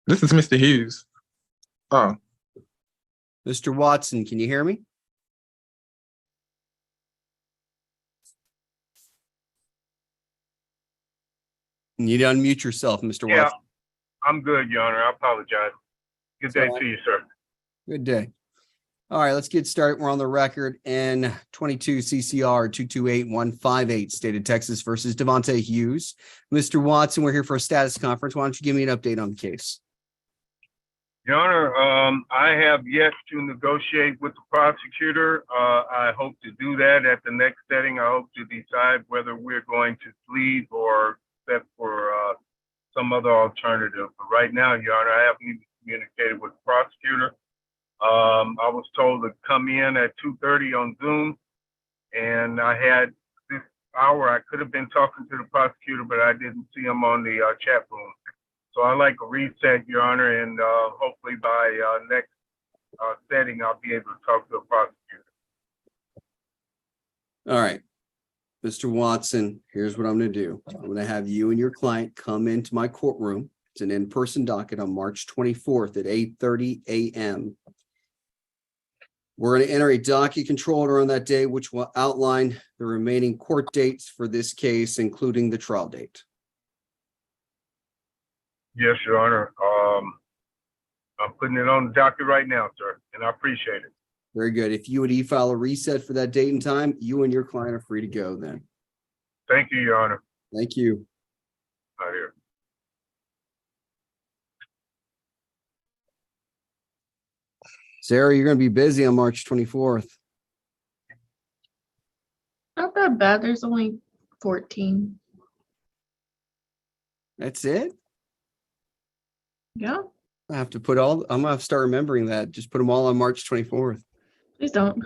This is Mr. Hughes. Oh, Mr. Watson, can you hear me? You need to unmute yourself, Mr. Yeah. Watson. I'm good, Your Honor. I apologize. Good day to you, sir. Good day. All right, let's get started. We're on the record in 22 CCR 228158, State of Texas versus Devontae Hughes. Mr. Watson, we're here for a status conference. Why don't you give me an update on the case? Your Honor, I have yet to negotiate with the prosecutor. I hope to do that at the next setting. I hope to decide whether we're going to plead or set for some other alternative. But right now, Your Honor, I haven't even communicated with the prosecutor. I was told to come in at 2:30 on Zoom, and I had this hour. I could have been talking to the prosecutor, but I didn't see him on the chat room. So I like a reset, Your Honor, and hopefully by next setting, I'll be able to talk to the prosecutor. All right, Mr. Watson, here's what I'm going to do. I'm going to have you and your client come into my courtroom. It's an in-person docket on March 24th at 8:30 a.m. We're going to enter a docket control order on that day, which will outline the remaining court dates for this case, including the trial date. Yes, Your Honor. I'm putting it on the docket right now, sir, and I appreciate it. Very good. If you would e-file a reset for that date and time, you and your client are free to go then. Thank you, Your Honor. Thank you. Out here. Sarah, you're going to be busy on March 24th. Not that bad. There's only 14. That's it? Yeah, I have to put all, I'm going to have to start remembering that. Just put them all on March 24th. please don't.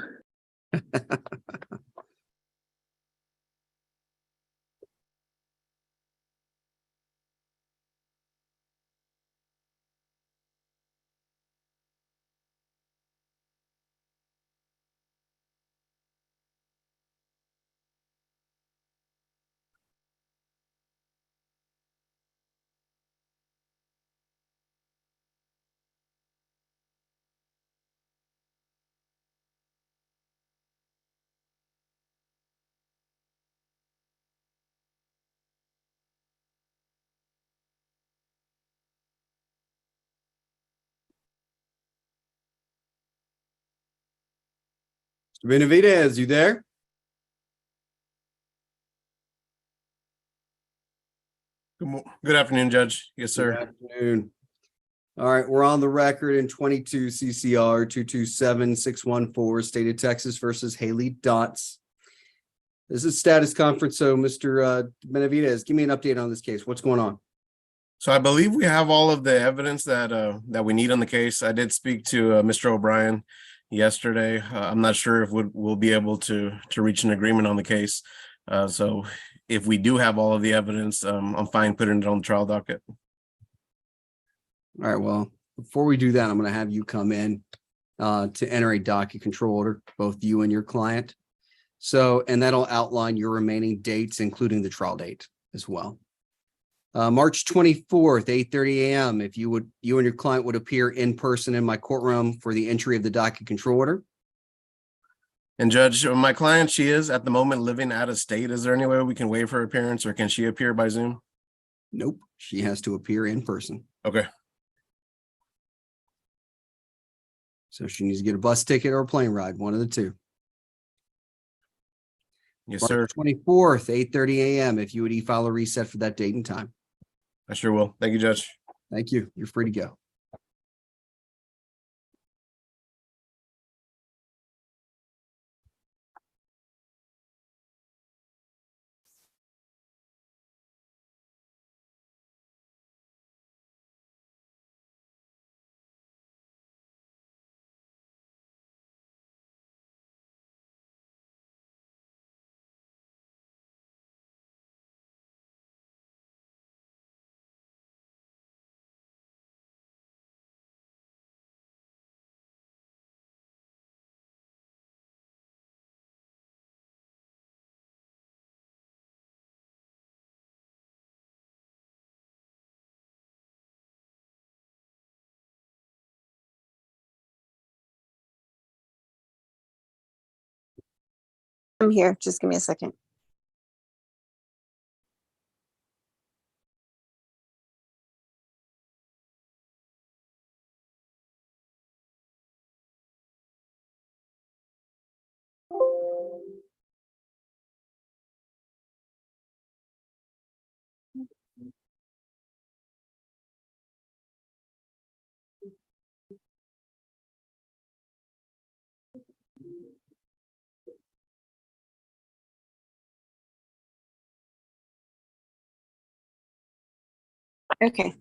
Mr. Benavidez, you there? Good afternoon, Judge. Yes, sir. Good afternoon. All right, we're on the record in 22 CCR 227614, State of Texas versus Haley Dotz. This is status conference. So, Mr. Benavidez, give me an update on this case. What's going on? So I believe we have all of the evidence that we need on the case. I did speak to Mr. O'Brien yesterday. I'm not sure if we'll be able to reach an agreement on the case. So if we do have all of the evidence, I'm fine putting it on the trial docket. All right, well, before we do that, I'm going to have you come in to enter a docket control order, both you and your client. So, and that'll outline your remaining dates, including the trial date as well. March 24th, 8:30 a.m. If you and your client would appear in person in my courtroom for the entry of the docket control order. And Judge, my client, she is at the moment living out of state. Is there any way we can waive her appearance, or can she appear by Zoom? Nope, she has to appear in person. Okay. So she needs to get a bus ticket or a plane ride, one of the two. Yes, sir. 24th, 8:30 a.m. If you would e-file a reset for that date and time. I sure will. Thank you, Judge. Thank you. You're free to go. I'm here. Just give me a second. Okay.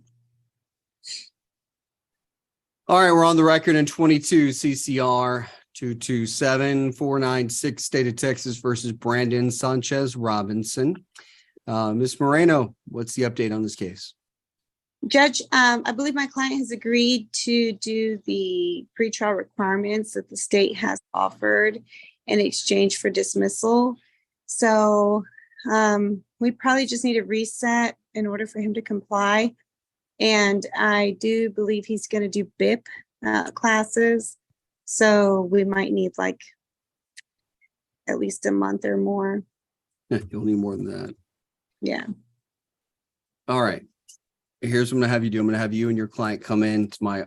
All right, we're on the record in 22 CCR 227496, State of Texas versus Brandon Sanchez Robinson. Ms. Moreno, what's the update on this case? Judge, I believe my client has agreed to do the pretrial requirements that the state has offered in exchange for dismissal. So we probably just need a reset in order for him to comply. And I do believe he's going to do BIP classes. So we might need like at least a month or more. You'll need more than that. Yeah. All right. Here's what I'm gonna have you do. I'm gonna have you and your client come in to my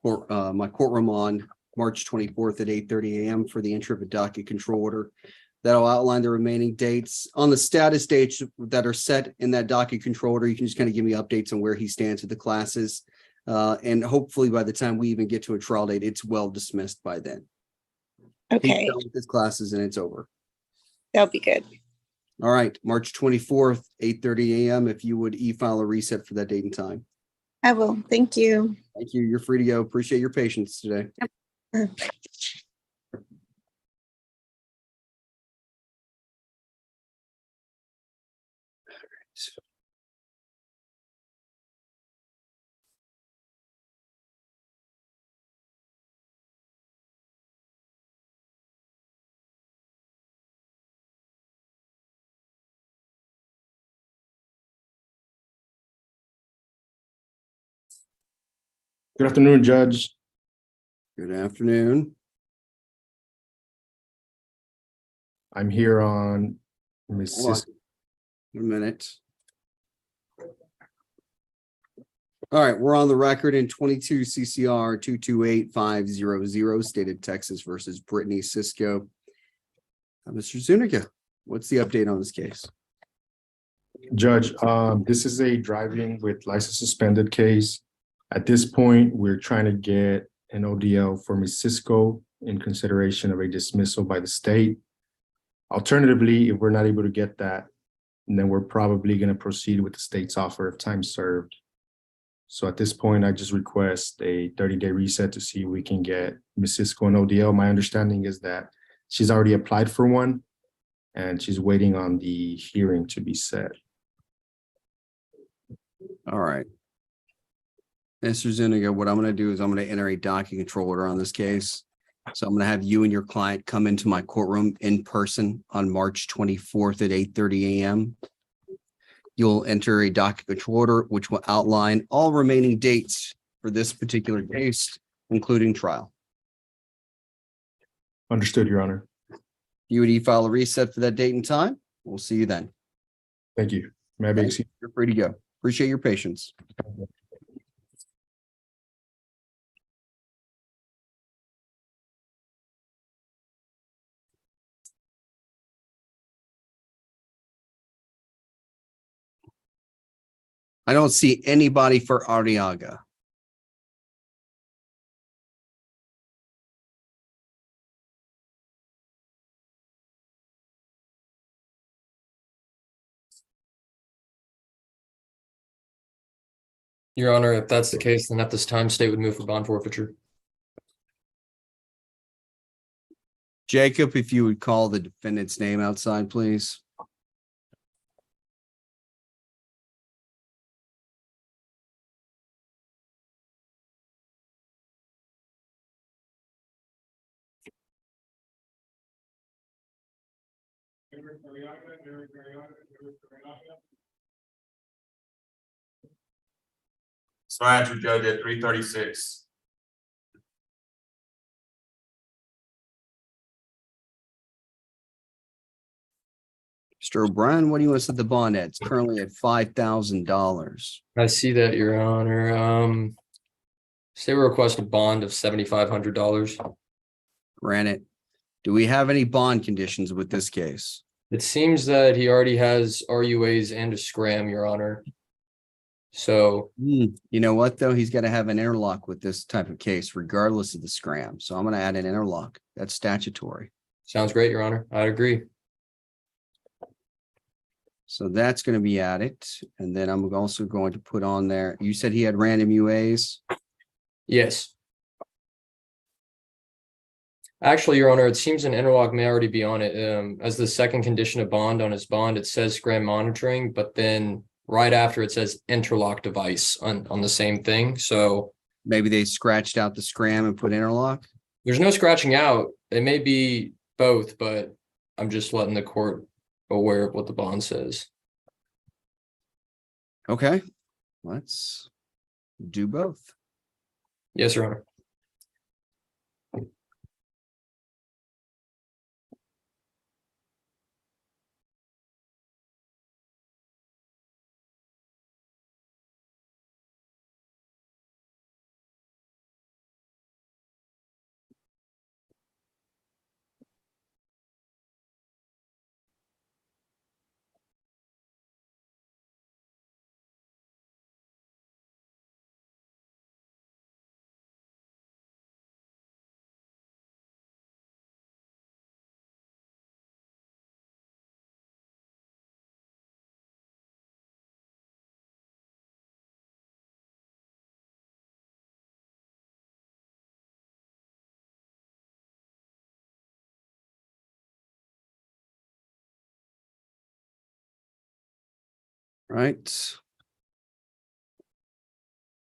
courtroom on March 24th at 8:30 a.m. for the entry of a docket control order. That'll outline the remaining dates. On the status dates that are set in that docket control order, you can just kind of give me updates on where he stands with the classes. And hopefully by the time we even get to a trial date, it's well dismissed by then. Okay. He's done with his classes and it's over. That'll be good. All right, March 24th, 8:30 a.m. If you would e-file a reset for that date and time. I will. Thank you. Thank you. You're free to go. Appreciate your patience today. Good afternoon, Judge. Good afternoon. I'm here on Hold on. Mrs. A minute. All right, we're on the record in 22 CCR 228500, State of Texas versus Brittany Cisco. Mr. Zuniga, what's the update on this case? Judge. This is a driving with license suspended case. At this point, we're trying to get an ODL for Ms. Cisco in consideration of a dismissal by the state. Alternatively, if we're not able to get that, then we're probably going to proceed with the state's offer of time served. So at this point, I just request a 30-day reset to see if we can get Ms. Cisco an ODL. My understanding is that she's already applied for one and she's waiting on the hearing to be set. All right. Mr. Zuniga, what I'm going to do is I'm going to enter a docket control order on this case. So I'm going to have you and your client come into my courtroom in person on March 24th at 8:30 a.m. You'll enter a docket control order, which will outline all remaining dates for this particular case, including trial. Understood, Your Honor. You would e-file a reset for that date and time. We'll see you then. Thank you. May I be excused? You're free to go. Appreciate your patience. I don't see anybody for Arriaga. Your Honor, if that's the case, then at this time, state would move for bond forfeiture. Jacob, if you would call the defendant's name outside, please. So I answer judge at 3:36. Mr. O'Brien, what do you want to set the bond at? It's currently at $5,000. I see that, Your Honor. State will request a bond of $7,500. Granted. Do we have any bond conditions with this case? It seems that he already has RUAs and a scram, Your Honor. So You know what, though? He's got to have an interlock with this type of case, regardless of the scram. So I'm going to add an interlock. That's statutory. sounds great, Your Honor. I agree. So that's going to be added. And then I'm also going to put on there, you said he had random UAs. Yes. Actually, Your Honor, it seems an interlock may already be on it. As the second condition of bond on his bond, it says scram monitoring, but then right after it says interlock device on the same thing. So maybe they scratched out the scram and put interlock. There's no scratching out. It may be both, but I'm just letting the court aware of what the bond says. Okay, let's do both. Yes, Your Honor. Right.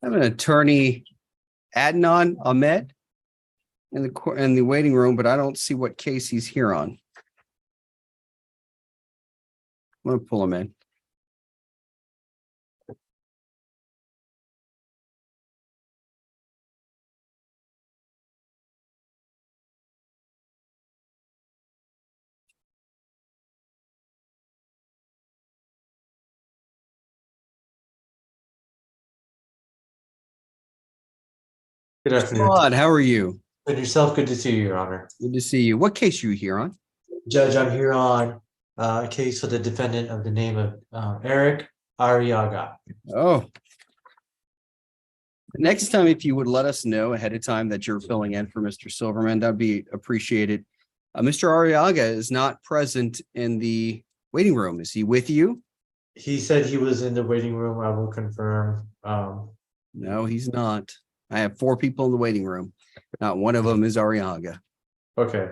I have an attorney, Adnan Ahmed, in the waiting room, but I don't see what case he's here on. I'm going to pull him in. Good afternoon. Claude, how are you? And yourself, good to see you, Your Honor. Good to see you. What case are you here on? Judge, I'm here on a case for the defendant of the name of Eric Arriaga. Oh. Next time, if you would let us know ahead of time that you're filling in for Mr. Silverman, that'd be appreciated. Mr. Arriaga is not present in the waiting room. Is he with you? He said he was in the waiting room. I will confirm. No, he's not. I have 4 people in the waiting room. Not one of them is Arriaga. Okay.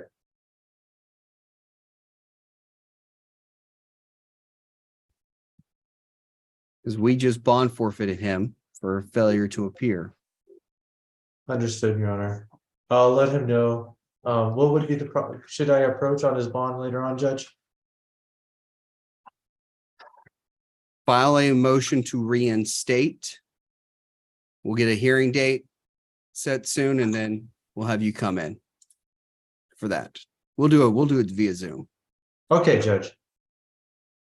Because we just bond forfeited him for failure to appear. Understood, Your Honor. I'll let him know. What would be the should I approach on his bond later on, Judge? File a motion to reinstate. We'll get a hearing date set soon, and then we'll have you come in for that. We'll do it via Zoom. Okay, Judge.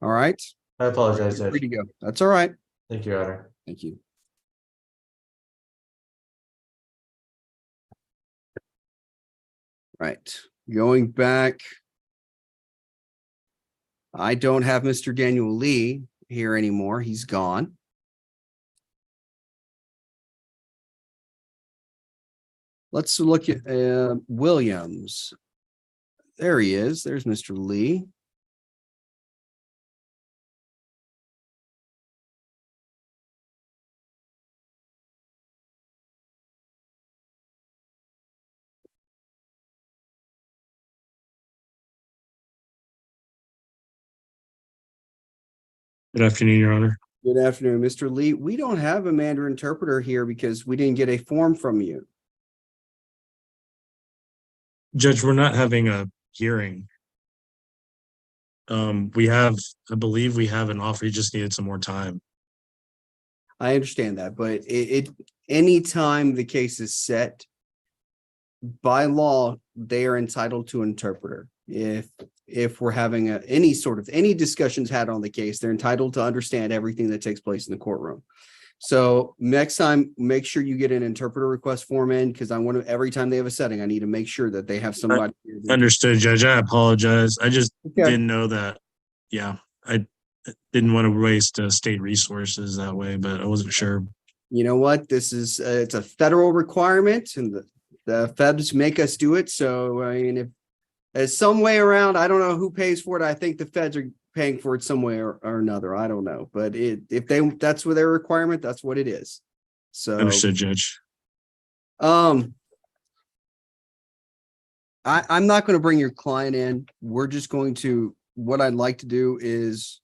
All right. I apologize, Judge. Free to go. That's all right. Thank you, Your Honor. Thank you. Right. Going back. I don't have Mr. Daniel Lee here anymore. He's gone. Let's look at Williams. There he is. There's Mr. Lee. Good afternoon, Your Honor. Good afternoon, Mr. Lee. We don't have a Mandarin interpreter here because we didn't get a form from you. Judge, we're not having a hearing. I believe we have an offer. You just needed some more time. I understand that, but anytime the case is set, by law, they are entitled to an interpreter. If we're having any discussions had on the case, they're entitled to understand everything that takes place in the courtroom. So next time, make sure you get an interpreter request form in, because I want to, every time they have a setting, I need to make sure that they have somebody. Understood, Judge. I apologize. I just didn't know that. Yeah, didn't want to waste state resources that way, but I wasn't sure. You know what? This is, it's a federal requirement and the feds make us do it. So, I mean, if there's some way around, I don't know who pays for it. I think the feds are paying for it some way or another. I don't know, but that's what their requirement, that's what it is. So. Understood, Judge. I'm not going to bring your client in. We're just going to, what I'd like to do is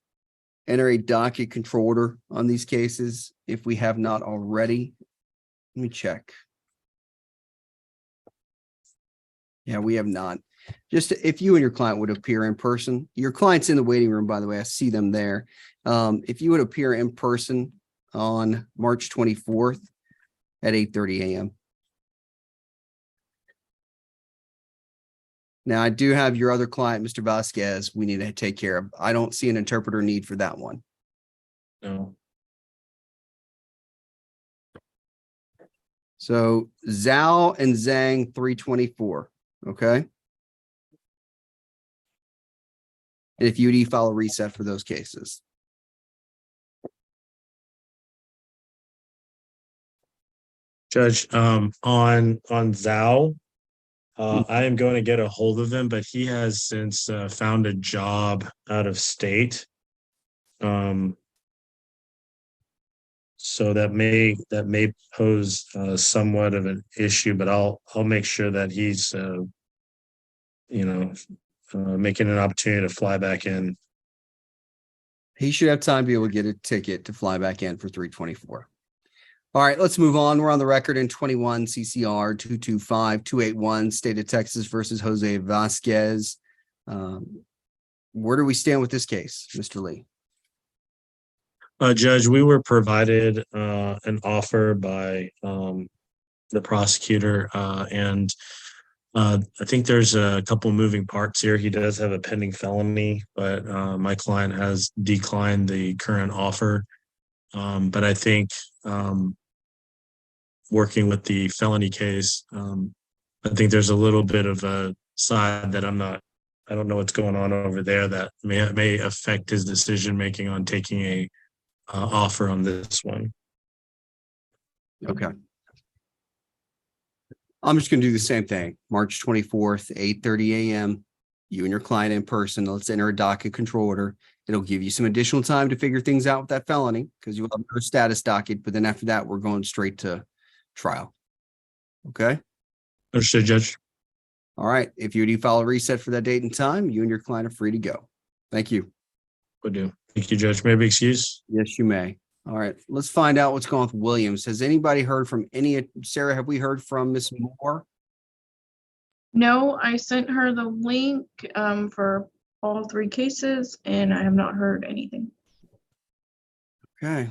enter a docket control order on these cases if we have not already. Let me check. Yeah, we have not. Just if you and your client would appear in person, your client's in the waiting room, by the way, I see them there. If you would appear in person on March 24th at 8:30 a.m. Now, I do have your other client, Mr. Vasquez, we need to take care of. I don't see an interpreter need for that one. No. So Zhao and Zhang 324, okay? And if you file a reset for those cases. Judge, on Zhao, I am going to get a hold of him, but he has since found a job out of state. So that may pose somewhat of an issue, but I'll make sure that he's making an opportunity to fly back in. He should have time to be able to get a ticket to fly back in for 324. All right, let's move on. We're on the record in 21 CCR 225281, State of Texas versus Jose Vasquez. Where do we stand with this case, Mr. Lee? Judge, we were provided an offer by the prosecutor, and I think there's a couple moving parts here. He does have a pending felony, but my client has declined the current offer. But I think working with the felony case, I think there's a little bit of a side that I don't know what's going on over there that may affect his decision making on taking a offer on this one. Okay. I'm just going to do the same thing. March 24th, 8:30 a.m. You and your client in person. Let's enter a docket control order. It'll give you some additional time to figure things out with that felony because you have no status docket. But then after that, we're going straight to trial. Okay. Understood, Judge. All right. If you file a reset for that date and time, you and your client are free to go. Thank you. Would do. Thank you, Judge. May I be excused? Yes, you may. All right. Let's find out what's going on with Williams. Has anybody heard from Sarah, have we heard from Miss Moore? No, I sent her the link for all 3 cases and I have not heard anything. Okay.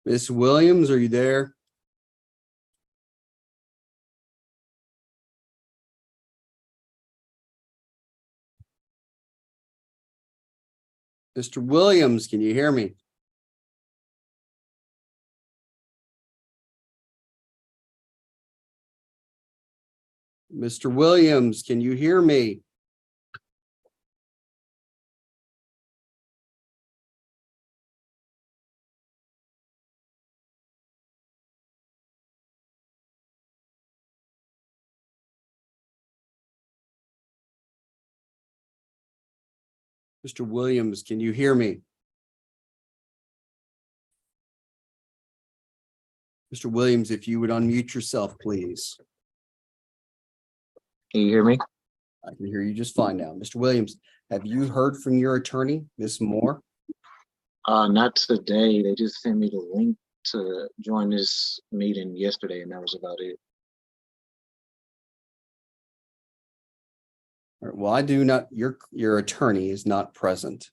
Miss Williams, are you there? Mr. Williams, can you hear me? Mr. Williams, can you hear me? Mr. Williams, can you hear me? Mr. Williams, if you would unmute yourself, please. Can you hear me? I can hear you just fine now. Mr. Williams, Have you heard from your attorney, Ms. Moore? Not today. They just sent me the link to join this meeting yesterday, and that was about it. All right, well, I do not, your attorney is not present.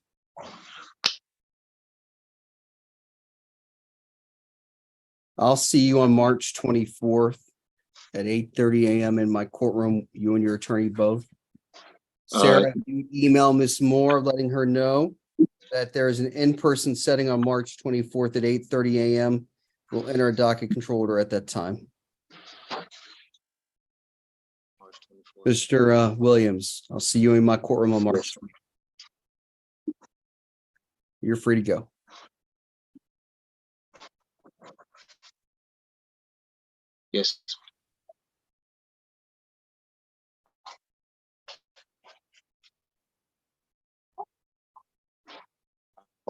I'll see you on March 24th at 8:30 a.m. in my courtroom, you and your attorney both. Sarah, you email Ms. Moore letting her know that there is an in-person setting on March 24th at 8:30 a.m. We'll enter a docket control order at that time. Mr. Williams, I'll see you in my courtroom on March. You're free to go. Yes.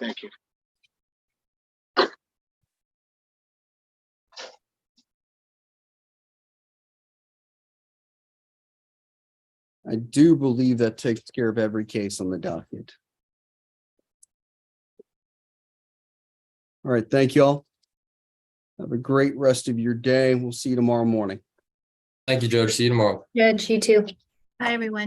Thank you. I do believe that takes care of every case on the docket. All right, thank you all. Have a great rest of your day. We'll see you tomorrow morning. Thank you, Judge. See you tomorrow. Judge, you too. Hi, everyone.